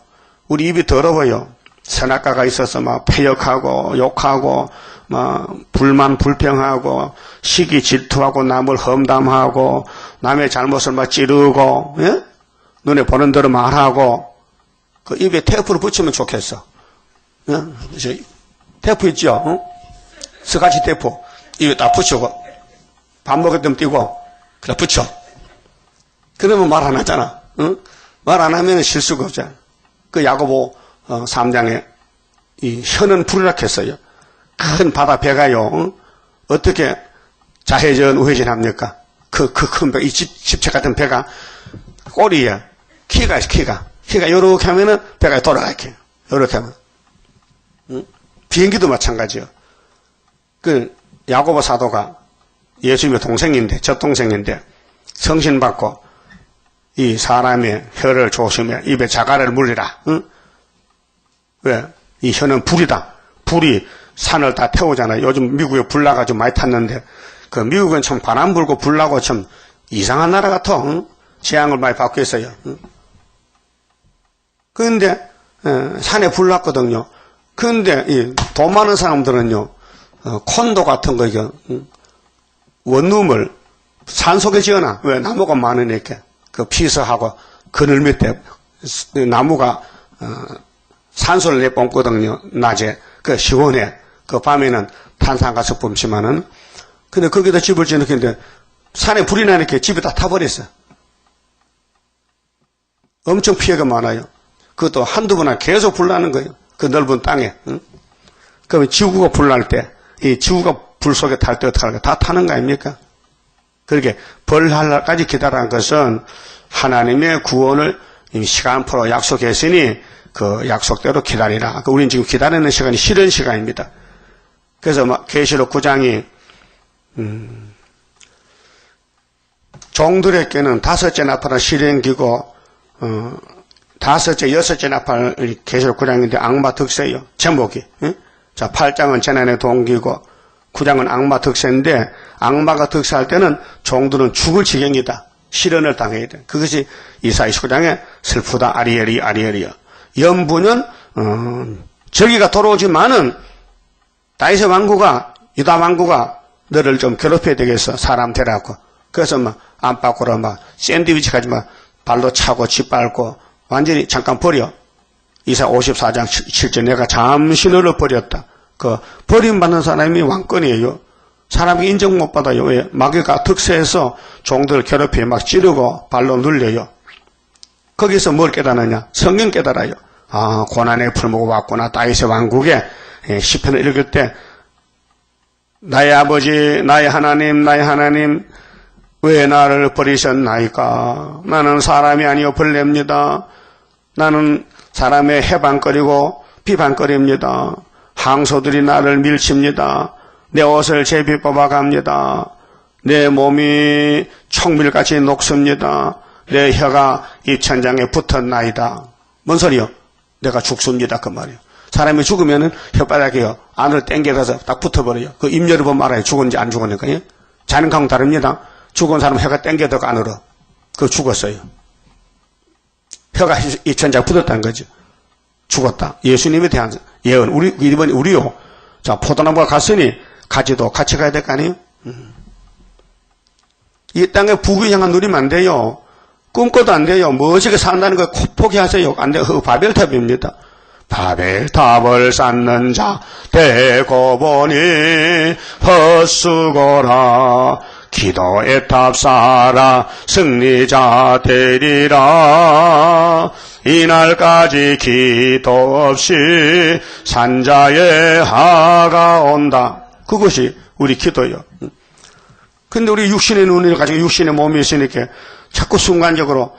우리 입이 더러워요. 선악과가 있어서 막 패역하고 욕하고 막 불만 불평하고 시기 질투하고 남을 험담하고 남의 잘못을 막 찌르고, 예? 눈에 보는 대로 말하고. 그 입에 테이프를 붙이면 좋겠어. 예? 테이프 있죠? 스카치 테이프 입에 딱 붙이고 밥 먹을 때 띄고 그래 붙여. 그러면 말 안 하잖아. 말 안 하면 실수가 없잖아. 그 야고보 3장에 이 혀는 불이라고 했어요. 큰 바다 배가요. 어떻게 좌회전 우회전 합니까? 그 큰 배, 이 집체 같은 배가 꼬리에 키가 요렇게 하면은 배가 돌아가 이렇게. 요렇게 하면. 비행기도 마찬가지요. 그 야고보 사도가 예수님의 동생인데, 젖동생인데 성신 받고 이 사람의 혀를 조심해. 입에 자갈을 물리라. 왜? 이 혀는 불이다. 불이 산을 다 태우잖아요. 요즘 미국에 불 나가지고 많이 탔는데 그 미국은 참 바람 불고 불 나고 참 이상한 나라 같아. 재앙을 많이 받고 있어요. 그런데 산에 불 났거든요. 그런데 이 돈 많은 사람들은요, 콘도 같은 거 이거 원룸을 산속에 지어놔. 왜? 나무가 많으니까. 그 피서하고 그늘 밑에 나무가 산소를 내뿜거든요. 낮에. 그 시원해. 그 밤에는 탄산가스 뿜지만은. 근데 거기다 집을 지어놓겠는데 산에 불이 나니까 집이 다 타버렸어. 엄청 피해가 많아요. 그것도 한두 번 계속 불 나는 거예요. 그 넓은 땅에. 그러면 지구가 불 날 때, 이 지구가 불 속에 탈 때 어떡할까? 다 타는 거 아닙니까? 그렇게 벌할 날까지 기다라는 것은 하나님의 구원을 이미 시간표로 약속했으니 그 약속대로 기다리라. 우리는 지금 기다리는 시간이 싫은 시간입니다. 그래서 계시록 9장이 종들에게는 다섯째 나팔은 실행기고 다섯째, 여섯째 나팔 계시록 9장인데 악마 득세요. 제목이. 자, 8장은 재난의 동기고 9장은 악마 득세인데 악마가 득세할 때는 종들은 죽을 지경이다. 실현을 당해야 돼. 그것이 이사야 19장에 슬프다 아리엘이여. 염분은 저기가 돌아오지만은 다윗의 왕구가 유다 왕구가 너를 좀 괴롭혀야 되겠어. 사람 데려갖고. 그래서 막 안팎으로 막 샌드위치까지 막 발로 차고 짓밟고 완전히 잠깐 버려. 이사야 54장 7절 내가 잠시 너를 버렸다. 그 버림받는 사람이 왕권이에요. 사람이 인정 못 받아요. 왜? 마귀가 득세해서 종들 괴롭히 막 찌르고 발로 눌려요. 거기서 뭘 깨달느냐? 성경 깨달아요. 아, 고난의 풀무가 왔구나. 다윗의 왕국에 시편을 읽을 때 나의 아버지, 나의 하나님, 왜 나를 버리셨나이까? 나는 사람이 아니요 벌레입니다. 나는 사람의 해방거리고 비방거리입니다. 항소들이 나를 밀칩니다. 내 옷을 제비 뽑아갑니다. 내 몸이 총밀같이 녹습니다. 내 혀가 입천장에 붙었나이다. 뭔 소리요? 내가 죽습니다. 그 말이요. 사람이 죽으면은 혓바닥이요. 안으로 당겨가서 딱 붙어버려요. 그 입 열어보면 알아요. 죽었는지 안 죽었는지. 자는 강은 다릅니다. 죽은 사람 혀가 당겨들어가 안으로. 그거 죽었어요. 혀가 입천장에 붙었다는 거죠. 죽었다. 예수님에 대한 예언. 이번에 우리요. 자, 포도나무가 갔으니 가지도 같이 가야 될 거 아니에요? 이 땅에 부귀 향한 누리면 안 돼요. 꿈꿔도 안 돼요. 멋지게 산다는 거 포기하세요. 안 돼요. 바벨탑입니다. 바벨탑을 쌓는 자 되고 보니 헛수고라. 기도의 탑 쌓아라. 승리자 되리라. 이날까지 기도 없이 산자의 하가 온다. 그것이 우리 기도예요. 근데 우리 육신의 눈을 가지고 육신의 몸이 있으니까 자꾸 순간적으로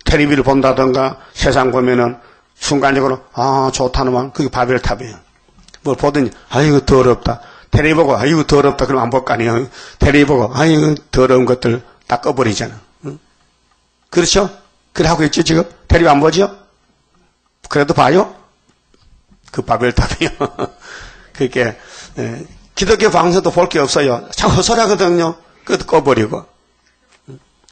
텔레비를 본다던가 세상 보면은 순간적으로 아 좋다는만 그게 바벨탑이에요. 뭘 보더니 아이고 더럽다. 텔레비 보고 아이고 더럽다 그러면 안 볼 거 아니에요. 텔레비 보고 아이고 더러운 것들 다 꺼버리잖아. 그렇죠? 그래 하고 있지 지금? 텔레비 안 보죠? 그래도 봐요? 그 바벨탑이요. 그게 기독교 방송도 볼 게 없어요. 참 헛소리하거든요. 그것도 꺼버리고.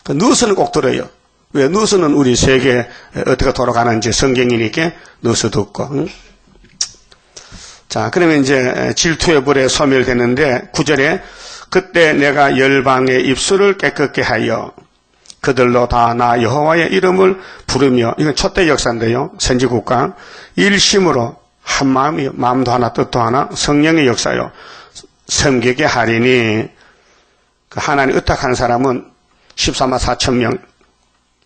그 뉴스는 꼭 들어요. 왜? 뉴스는 우리 세계 어떻게 돌아가는지 성경이니까 뉴스 듣고. 응? 자, 그러면 이제 질투의 불에 소멸되는데 9절에 그때 내가 열방의 입술을 깨끗게 하여 그들로 다 나 여호와의 이름을 부르며, 이건 초대 역사인데요. 선지국가 일심으로 한 마음이요. 마음도 하나 뜻도 하나 성령의 역사요. 섬기게 하리니. 하나님 의탁한 사람은 14만 4천 명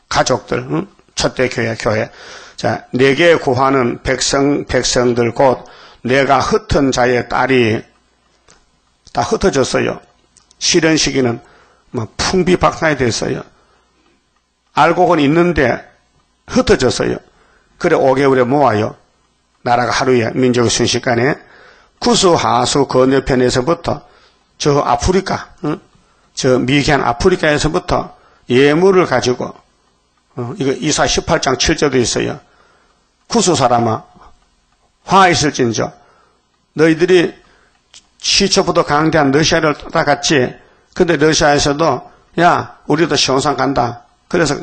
가족들, 응? 초대 교회. 자, 내게 구하는 백성들 곧 내가 흩은 자의 딸이 다 흩어졌어요. 실현 시기는 뭐 풍비박산이 됐어요. 알고는 있는데 흩어졌어요. 그래 5개월에 모아요. 나라가 하루에 민족의 순식간에 구수하수 건너편에서부터 저 아프리카, 응? 저 미개한 아프리카에서부터 예물을 가지고 이거 이사 18장 7절도 있어요. 구수 사람아 화 있을진저 너희들이 시초부터 강대한 러시아를 따라갔지. 근데 러시아에서도 야 우리도 시온산 간다. 그래서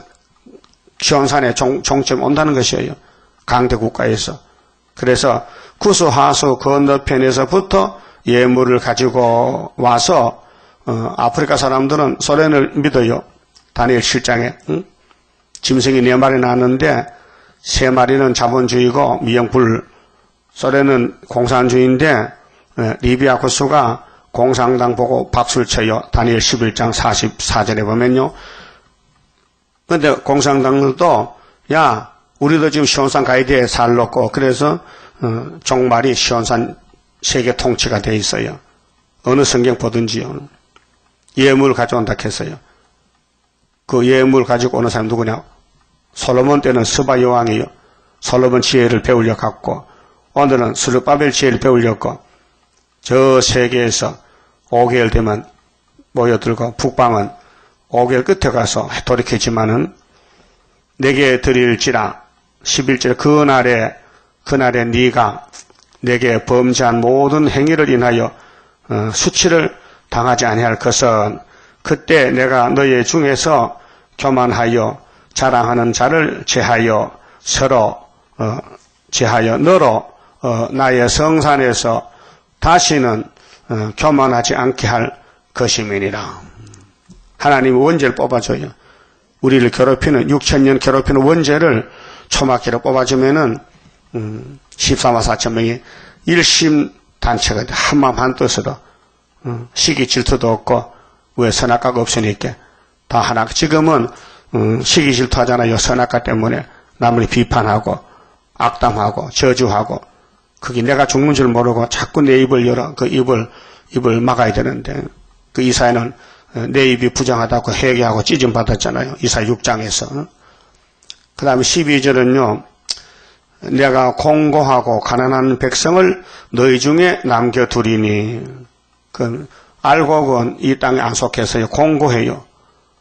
시온산에 종점 온다는 것이에요. 강대 국가에서. 그래서 구수하수 건너편에서부터 예물을 가지고 와서 아프리카 사람들은 소련을 믿어요. 다니엘 7장에 응? 짐승이 4마리 나왔는데 3마리는 자본주의고 미영불, 소련은 공산주의인데 리비아 군수가 공산당 보고 박수를 쳐요. 다니엘 11장 44절에 보면요. 그런데 공산당들도 야 우리도 지금 시온산 가야 돼. 살 놓고. 그래서 종말이 시온산 세계 통치가 돼 있어요. 어느 성경 보든지요. 예물 가져온다 했어요. 그 예물 가지고 오는 사람 누구냐? 솔로몬 때는 스바 여왕이요. 솔로몬 지혜를 배우려 갔고, 오늘은 스룹바벨 지혜를 배우려고 저 세계에서 5개월 되면 모여들고, 북방은 5개월 끝에 가서 돌이켰지만은 내게 드릴지라 11절 그날에 네가 내게 범죄한 모든 행위를 인하여 수치를 당하지 아니할 것은 그때 내가 너희 중에서 교만하여 자랑하는 자를 제하여 서로 제하여 너로 나의 성산에서 다시는 교만하지 않게 할 것임이니라. 하나님이 원죄를 뽑아줘요. 우리를 괴롭히는 6,000년 괴롭히는 원죄를 초막기로 뽑아주면은 14만 4천 명이 일심 단체가 한마음 한뜻으로 시기 질투도 없고 왜 선악과가 없으니까 다 하나. 지금은 시기 질투하잖아요. 선악과 때문에 남을 비판하고 악담하고 저주하고 그게 내가 죽는 줄 모르고 자꾸 내 입을 열어 그 입을 막아야 되는데 그 이사야는 내 입이 부정하다고 회개하고 찢음 받았잖아요. 이사야 6장에서. 그 다음에 12절은요. 내가 공고하고 가난한 백성을 너희 중에 남겨두리니. 그 알곡은 이 땅에 안 속해서요. 공고해요.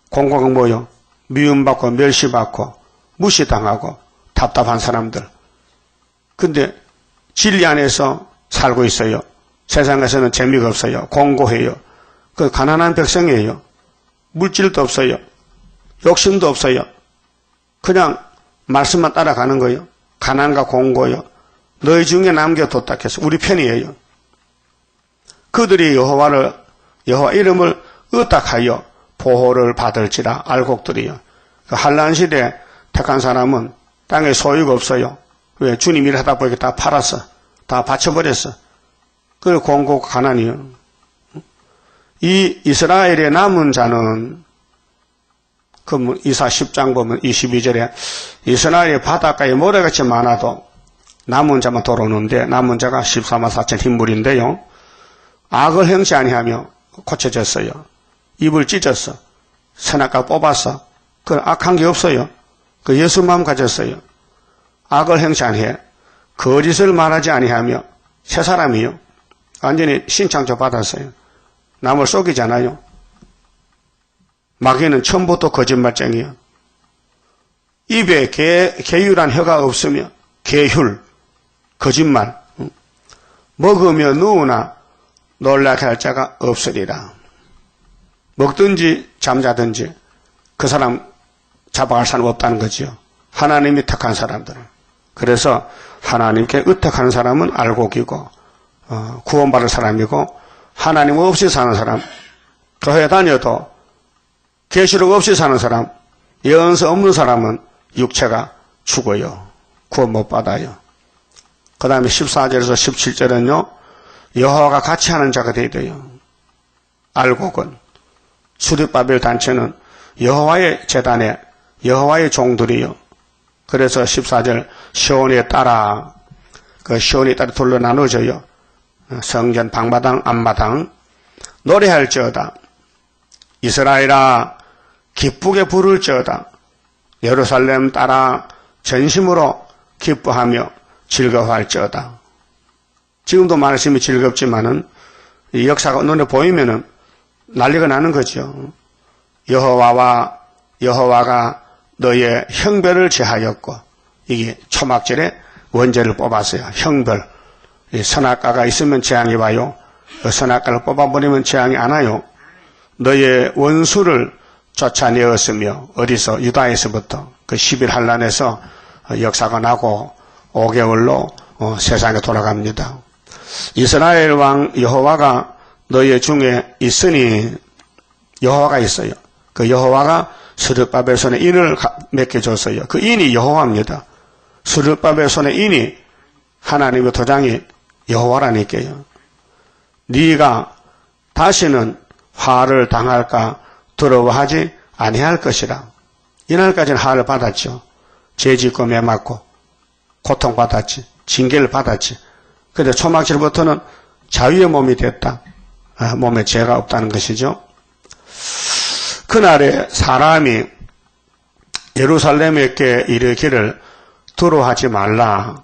공고가 뭐요? 미움받고 멸시받고 무시당하고 답답한 사람들. 근데 진리 안에서 살고 있어요. 세상에서는 재미가 없어요. 공고해요. 그 가난한 백성이에요. 물질도 없어요. 욕심도 없어요. 그냥 말씀만 따라가는 거예요. 가난과 공고요. 너희 중에 남겨뒀다 해서 우리 편이에요. 그들이 여호와 이름을 의탁하여 보호를 받을지라. 알곡들이요. 그 한란 시대 택한 사람은 땅에 소유가 없어요. 왜? 주님 일하다 보니까 다 팔았어. 다 바쳐버렸어. 그 공고가 가난이요. 이 이스라엘의 남은 자는 그 이사 10장 보면 22절에 이스라엘의 바닷가에 모래같이 많아도 남은 자만 돌아오는데 남은 자가 14만 4천 인물인데요. 악을 행치 아니하며 고쳐졌어요. 입을 찢었어. 선악과 뽑았어. 그 악한 게 없어요. 그 예수 마음 가졌어요. 악을 행치 아니해. 거짓을 말하지 아니하며 새 사람이요. 완전히 신창조 받았어요. 남을 속이잖아요. 마귀는 처음부터 거짓말쟁이요. 입에 계율한 혀가 없으며 계율, 거짓말. 먹으며 누우나 놀라게 할 자가 없으리라. 먹든지 잠자든지 그 사람 잡아갈 사람 없다는 거지요. 하나님이 택한 사람들은. 그래서 하나님께 의탁하는 사람은 알곡이고 구원받을 사람이고 하나님 없이 사는 사람, 교회 다녀도 계시록 없이 사는 사람, 예언서 없는 사람은 육체가 죽어요. 구원 못 받아요. 그 다음에 14절에서 17절은요. 여호와가 같이 하는 자가 되어야 돼요. 알곡은 수르바벨 단체는 여호와의 제단에 여호와의 종들이요. 그래서 14절 시온에 따라 그 시온에 따라 둘로 나눠져요. 성전 방마당 앞마당 노래할지어다. 이스라엘아 기쁘게 부를지어다. 예루살렘 따라 전심으로 기뻐하며 즐거워할지어다. 지금도 말씀이 즐겁지만은 이 역사가 눈에 보이면은 난리가 나는 거죠. 여호와가 너의 형별을 제하였고 이게 초막절에 원죄를 뽑았어요. 형별. 선악과가 있으면 재앙이 와요. 선악과를 뽑아버리면 재앙이 안 와요. 너의 원수를 쫓아내었으며 어디서 유다에서부터 그 10일 한란에서 역사가 나고 5개월로 세상에 돌아갑니다. 이스라엘 왕 여호와가 너희 중에 있으니 여호와가 있어요. 그 여호와가 스룹바벨 손에 인을 맡겨줬어요. 그 인이 여호와입니다. 스룹바벨 손에 인이 하나님의 도장이 여호와라니까요. 네가 다시는 화를 당할까 두려워하지 아니할 것이라. 이날까지는 화를 받았죠. 죄짓고 매맞고 고통받았지. 징계를 받았지. 그런데 초막절부터는 자유의 몸이 됐다. 몸에 죄가 없다는 것이죠. 그날에 사람이 예루살렘에게 이르기를 두려워하지 말라.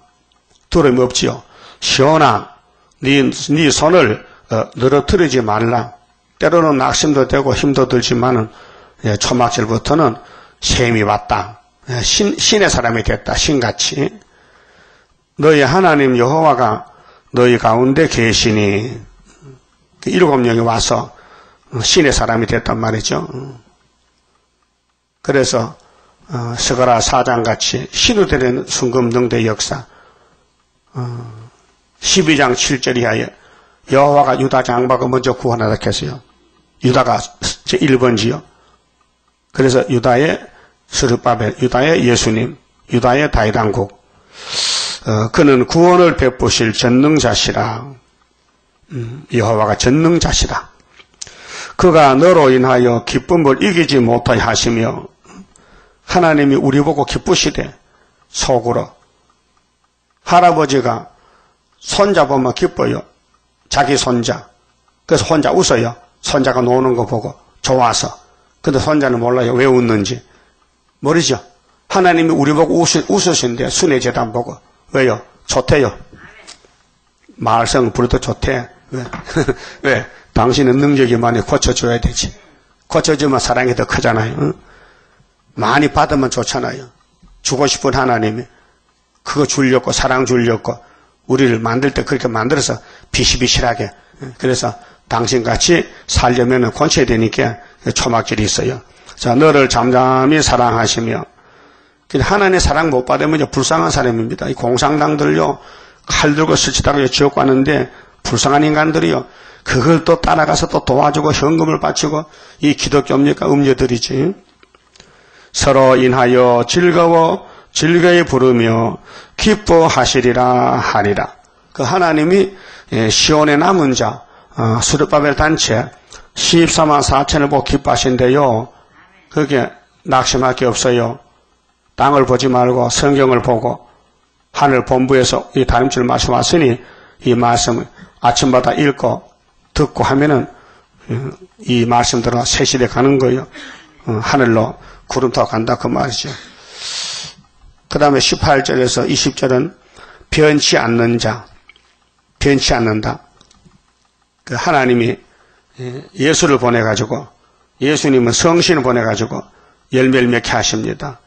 두려움이 없지요. 시온아, 네 손을 늘어뜨리지 말라. 때로는 낙심도 되고 힘도 들지만은 초막절부터는 셈이 왔다. 신의 사람이 됐다. 신같이. 너희 하나님 여호와가 너희 가운데 계시니 7명이 와서 신의 사람이 됐단 말이죠. 그래서 스가랴 4장같이 신우되는 순금등대 역사 12장 7절 이하에 여호와가 유다 장막을 먼저 구원하다 했어요. 유다가 제1번지요. 그래서 유다의 스룹바벨, 유다의 예수님, 유다의 다윗왕국. 그는 구원을 베푸실 전능자시라. 여호와가 전능자시다. 그가 너로 인하여 기쁨을 이기지 못하게 하시며 하나님이 우리 보고 기쁘시되 속으로. 할아버지가 손자 보면 기뻐요. 자기 손자. 그래서 혼자 웃어요. 손자가 노는 거 보고 좋아서. 근데 손자는 몰라요. 왜 웃는지. 모르죠. 하나님이 우리 보고 웃으신데 순회 재단 보고. 왜요? 좋대요. 마을성 부르도 좋대. 왜? 왜? 당신은 능력이 많이 고쳐줘야 되지. 고쳐주면 사랑이 더 크잖아요. 응? 많이 받으면 좋잖아요. 주고 싶은 하나님이 그거 주려고 사랑 주려고 우리를 만들 때 그렇게 만들어서 비실비실하게. 그래서 당신같이 살려면 고쳐야 되니까 초막질이 있어요. 자, 너를 잠잠히 사랑하시며. 하나님의 사랑 못 받으면 불쌍한 사람입니다. 이 공산당들요, 칼 들고 스치다가 지옥 가는데 불쌍한 인간들이요, 그걸 또 따라가서 또 도와주고 현금을 바치고, 이 기독교입니까? 음녀들이지. 서로 인하여 즐거이 부르며 기뻐하시리라 하리라. 그 하나님이 시온의 남은 자, 스룹바벨 단체 14만 4천을 보고 기뻐하신대요. 그게 낙심할 게 없어요. 땅을 보지 말고 성경을 보고 하늘 본부에서 이 다림줄 말씀 왔으니 이 말씀을 아침마다 읽고 듣고 하면은 이 말씀대로 세실에 가는 거예요. 하늘로 구름타고 간다 그 말이죠. 그 다음에 18절에서 20절은 변치 않는 자, 변치 않는다. 그 하나님이 예수를 보내가지고 예수님은 성신을 보내가지고 열매를 맺게 하십니다.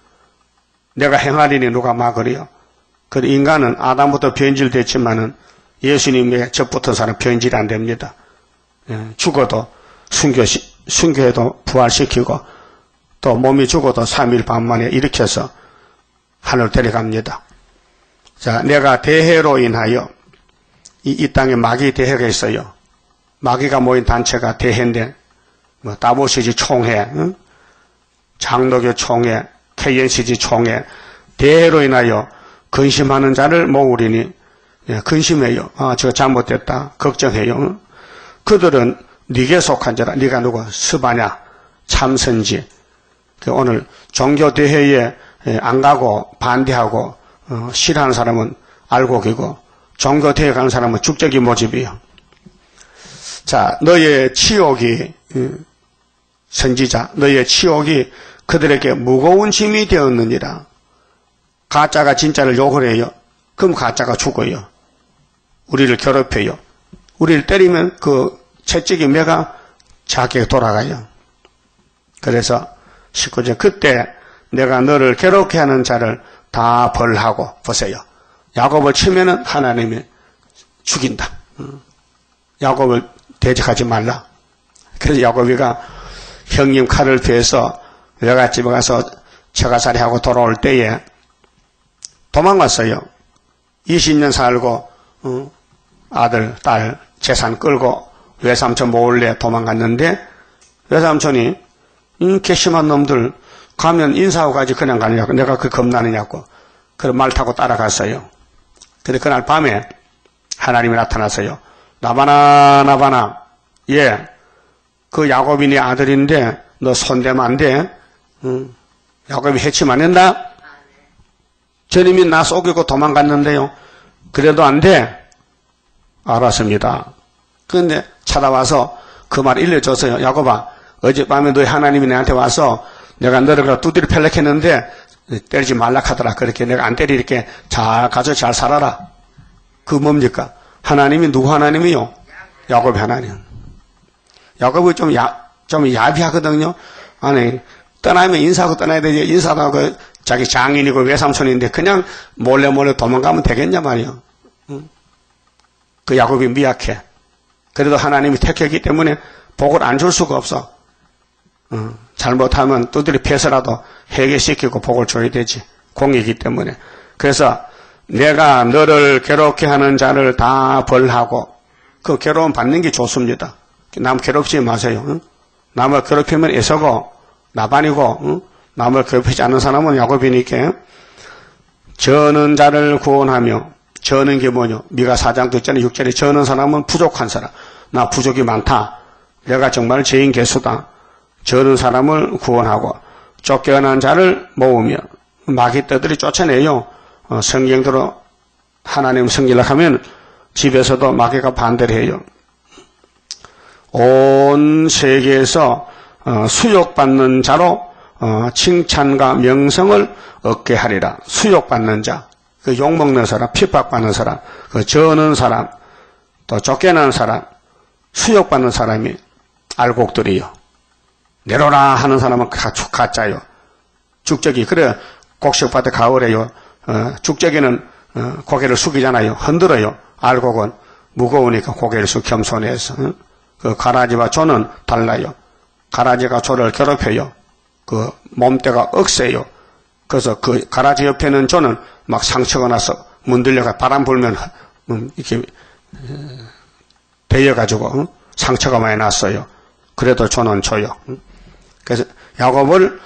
내가 행하리니 누가 막으리요. 그 인간은 아담부터 변질됐지만은 예수님의 접붙은 사람은 변질이 안 됩니다. 죽어도 순교해도 부활시키고 또 몸이 죽어도 3일 반 만에 일으켜서 하늘로 데려갑니다. 자, 내가 대회로 인하여 이 땅에 마귀 대회가 있어요. 마귀가 모인 단체가 대회인데 뭐 다보시지 총회, 응? 장로교 총회, KNCG 총회, 대회로 인하여 근심하는 자를 모으리니, 근심해요. 저 잘못됐다. 걱정해요. 응? 그들은 네게 속한 자라. 네가 누구? 스바냐? 참선지. 오늘 종교대회에 안 가고 반대하고 싫어하는 사람은 알곡이고 종교대회 가는 사람은 죽적이 모집이에요. 자, 너의 치욕이 선지자, 너의 치욕이 그들에게 무거운 짐이 되었느니라. 가짜가 진짜를 욕을 해요. 그럼 가짜가 죽어요. 우리를 괴롭혀요. 우리를 때리면 그 채찍이 매가 자기에게 돌아가요. 그래서 19절 그때 내가 너를 괴롭게 하는 자를 다 벌하고 보세요. 야곱을 치면은 하나님이 죽인다. 야곱을 대적하지 말라. 그래서 야곱이가 형님 칼을 피해서 외갓집에 가서 처가살이하고 돌아올 때에 도망갔어요. 20년 살고 아들, 딸 재산 끌고 외삼촌 몰래 도망갔는데 외삼촌이 괘씸한 놈들 가면 인사하고 가지 그냥 가느냐고 내가 그 겁나느냐고 그래 말 타고 따라갔어요. 근데 그날 밤에 하나님이 나타났어요. 나바나 예, 그 야곱이 네 아들인데 너 손대면 안 돼. 야곱이 해치면 안 된다. 저님이 나 속이고 도망갔는데요. 그래도 안 돼. 알았습니다. 그런데 찾아와서 그 말 일러줬어요. 야곱아, 어젯밤에 너희 하나님이 내한테 와서 내가 너를 두드려 펠렉했는데 때리지 말라 하더라. 그렇게 내가 안 때리게 잘 가져 잘 살아라. 그 뭡니까? 하나님이 누구 하나님이요? 야곱이 하나님. 야곱이 좀 야비하거든요. 아니, 떠나면 인사하고 떠나야 되지. 인사도 하고 자기 장인이고 외삼촌인데 그냥 몰래 도망가면 되겠냐 말이요. 그 야곱이 미약해. 그래도 하나님이 택했기 때문에 복을 안 줄 수가 없어. 잘못하면 두드려 패서라도 해결시키고 복을 줘야 되지. 공이기 때문에. 그래서 내가 너를 괴롭게 하는 자를 다 벌하고 그 괴로움 받는 게 좋습니다. 남 괴롭히지 마세요. 남을 괴롭히면 에서고 나반이고 남을 괴롭히지 않는 사람은 야곱이니까 저는 자를 구원하며 저는 게 뭐냐? 미가 4장도 있잖아요. 6절에 저는 사람은 부족한 사람. 나 부족이 많다. 내가 정말 죄인 개수다. 저는 사람을 구원하고 쫓겨난 자를 모으며 마귀 떼들이 쫓아내요. 성경대로 하나님 성기를 하면 집에서도 마귀가 반대를 해요. 온 세계에서 수욕받는 자로 칭찬과 명성을 얻게 하리라. 수욕받는 자, 그 욕먹는 사람, 핍박받는 사람, 그 저는 사람, 또 쫓겨난 사람, 수욕받는 사람이 알곡들이요. 내려라 하는 사람은 가짜요. 죽적이 그래 곡식밭에 가을에요. 죽적이는 고개를 숙이잖아요. 흔들어요. 알곡은 무거우니까 고개를 숙 겸손해서. 그 가라지와 조는 달라요. 가라지가 조를 괴롭혀요. 그 몸대가 억세요. 그래서 그 가라지 옆에는 조는 막 상처가 나서 문들려가 바람 불면 이렇게 데여가지고 상처가 많이 났어요. 그래도 조는 조요. 그래서 야곱을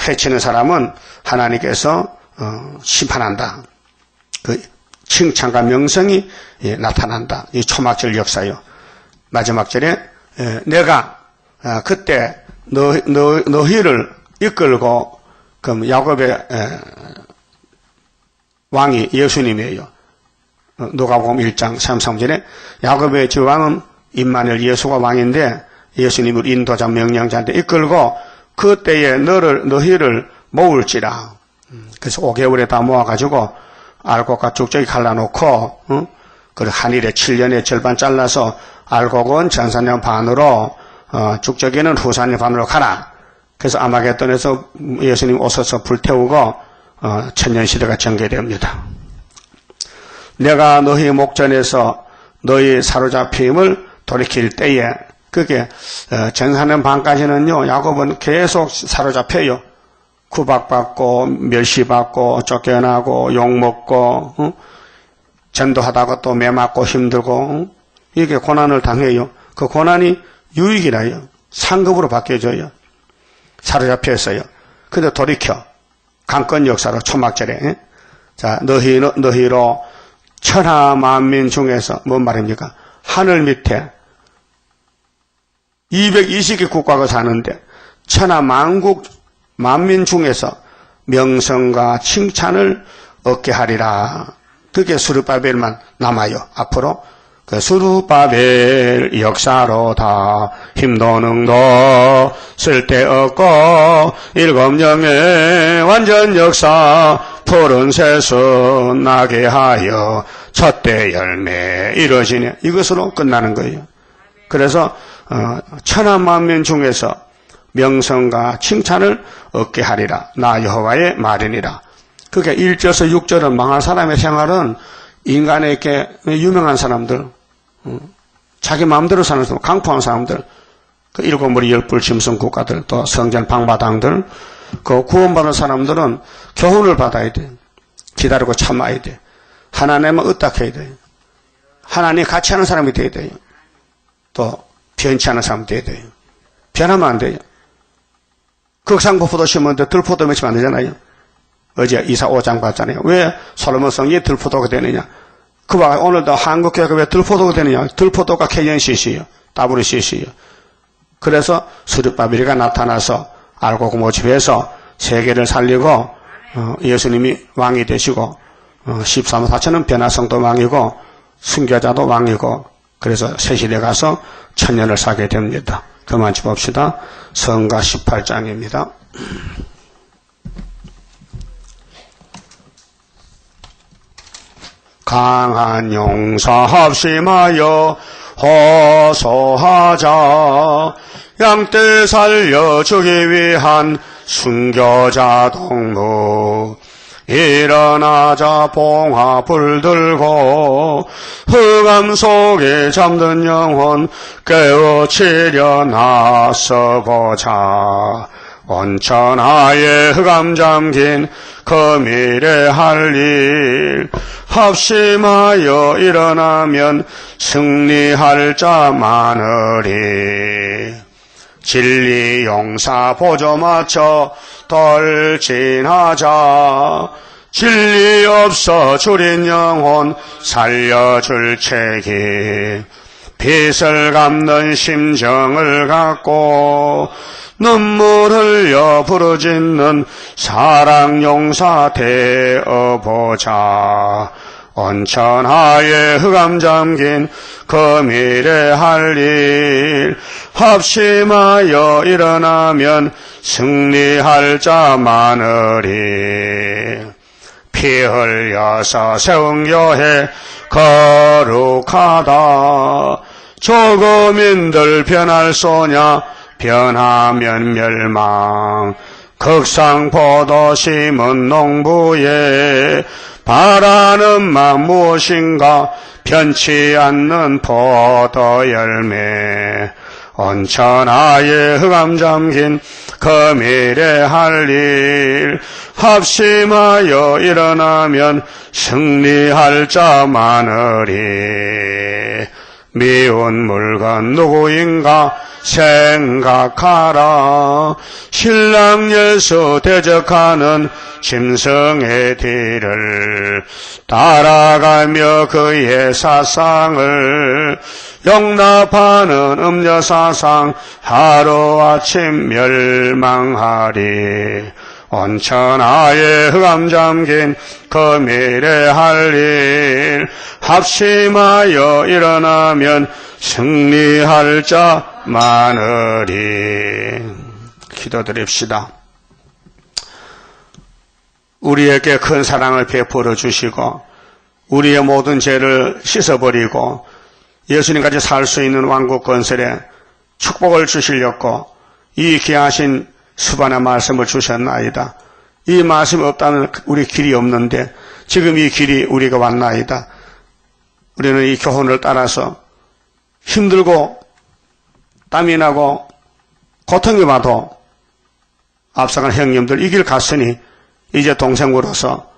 해치는 사람은 하나님께서 심판한다. 그 칭찬과 명성이 나타난다. 이 초막절 역사요. 마지막 절에 내가 그때 너희를 이끌고 그럼 야곱의 왕이 예수님이에요. 누가복음 1장 33절에 야곱의 주 왕은 임마누엘 예수가 왕인데 예수님을 인도자 명령자한테 이끌고 그때에 너희를 모을지라. 그래서 5개월에 다 모아가지고 알곡과 죽적이 갈라놓고 그 한일에 7년에 절반 잘라서 알곡은 전사년 반으로 죽적이는 후사년 반으로 가라. 그래서 아마겟돈에서 예수님 오셔서 불태우고 천년시대가 전개됩니다. 내가 너희 목전에서 너희 사로잡힘을 돌이킬 때에 그게 전사년 반까지는요 야곱은 계속 사로잡혀요. 구박받고 멸시받고 쫓겨나고 욕먹고 전도하다가 또 매맞고 힘들고 이게 고난을 당해요. 그 고난이 유익이라요. 상급으로 바뀌어져요. 사로잡혔어요. 근데 돌이켜 강권 역사로 초막절에 자 너희로 천하 만민 중에서 뭔 말입니까? 하늘 밑에 220개 국가가 사는데 천하 만민 중에서 명성과 칭찬을 얻게 하리라. 그게 수르바벨만 남아요. 앞으로 그 수르바벨 역사로 다 힘도 능도 쓸데없고 일곱 영의 완전 역사 푸른 새순 나게 하여 첫대 열매 이루어지네. 이것으로 끝나는 거예요. 그래서 천하 만민 중에서 명성과 칭찬을 얻게 하리라. 나 여호와의 말이니라. 그게 1절에서 6절은 망할 사람의 생활은 인간에게 유명한 사람들, 자기 마음대로 사는 사람, 강포한 사람들, 그 일곱 무리 열불 짐승 국가들, 또 성전 방바당들, 그 구원받은 사람들은 교훈을 받아야 돼. 기다리고 참아야 돼. 하나님을 의탁해야 돼. 하나님 같이 하는 사람이 돼야 돼요. 또 변치 않은 사람이 돼야 돼요. 변하면 안 돼요. 극상포도 심었는데 들포도 맺히면 안 되잖아요. 어제 이사 5장 봤잖아요. 왜 솔로몬성이 들포도가 되느냐. 그 봐, 오늘도 한국교회가 왜 들포도가 되느냐. 들포도가 KNCC예요. WCC예요. 그래서 수르바벨이 나타나서 알곡 모집해서 세계를 살리고 예수님이 왕이 되시고 13만 4천은 변화성도 왕이고 순교자도 왕이고 그래서 새시대 가서 천년을 사게 됩니다. 그만 봅시다. 성가 18장입니다. 강한 용사 합심하여 호소하자. 양떼 살려주기 위한 순교자 동무. 일어나자 봉화 불들고 흑암 속에 잠든 영혼 깨우치려 나서보자. 온천하에 흑암 잠긴 금일에 할 일 합심하여 일어나면 승리할 자 많으리. 진리 용사 보조 맞춰 돌진하자. 진리 없어 줄인 영혼 살려줄 책임 빚을 갚는 심정을 갖고 눈물 흘려 부르짖는 사랑 용사 되어보자. 온천하에 흑암 잠긴 그 미래 할 일 합심하여 일어나면 승리할 자 많으리. 피 흘려서 세운 교회 거룩하다. 조금인들 변할 소냐 변하면 멸망. 극상포도 심은 농부에 바라는 맘 무엇인가 변치 않는 포도 열매. 온천하에 흑암 잠긴 그 미래 할 일 합심하여 일어나면 승리할 자 많으리. 미운 물건 누구인가 생각하라. 신랑 예수 대적하는 짐승의 뒤를 따라가며 그의 사상을 용납하는 음녀사상 하루아침 멸망하리. 온천하에 흑암 잠긴 그 미래 할 일 합심하여 일어나면 승리할 자 많으리. 기도드립시다. 우리에게 큰 사랑을 베풀어 주시고 우리의 모든 죄를 씻어버리고 예수님같이 살 수 있는 왕국 건설에 축복을 주시려고 이 귀하신 수반의 말씀을 주셨나이다. 이 말씀이 없다면 우리 길이 없는데 지금 이 길이 우리가 왔나이다. 우리는 이 교훈을 따라서 힘들고 땀이 나고 고통이 와도 앞서간 형님들 이 길 갔으니 이제 동생으로서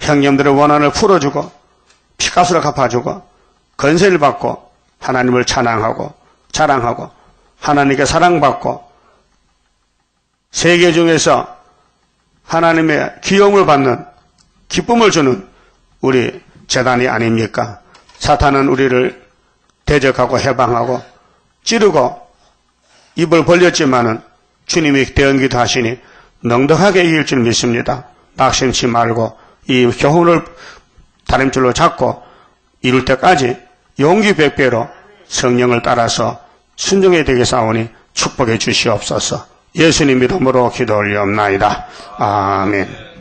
형님들의 원한을 풀어주고 피값으로 갚아주고 건세를 받고 하나님을 찬양하고 자랑하고 하나님께 사랑받고 세계 중에서 하나님의 기용을 받는 기쁨을 주는 우리 재단이 아닙니까? 사탄은 우리를 대적하고 해방하고 찌르고 입을 벌렸지만은 주님이 대언기도 하시니 넉넉하게 이길 줄 믿습니다. 낙심치 말고 이 교훈을 다림줄로 잡고 이룰 때까지 용기 백배로 성령을 따라서 순종해야 되겠사오니 축복해 주시옵소서. 예수님 이름으로 기도 올리옵나이다. 아멘.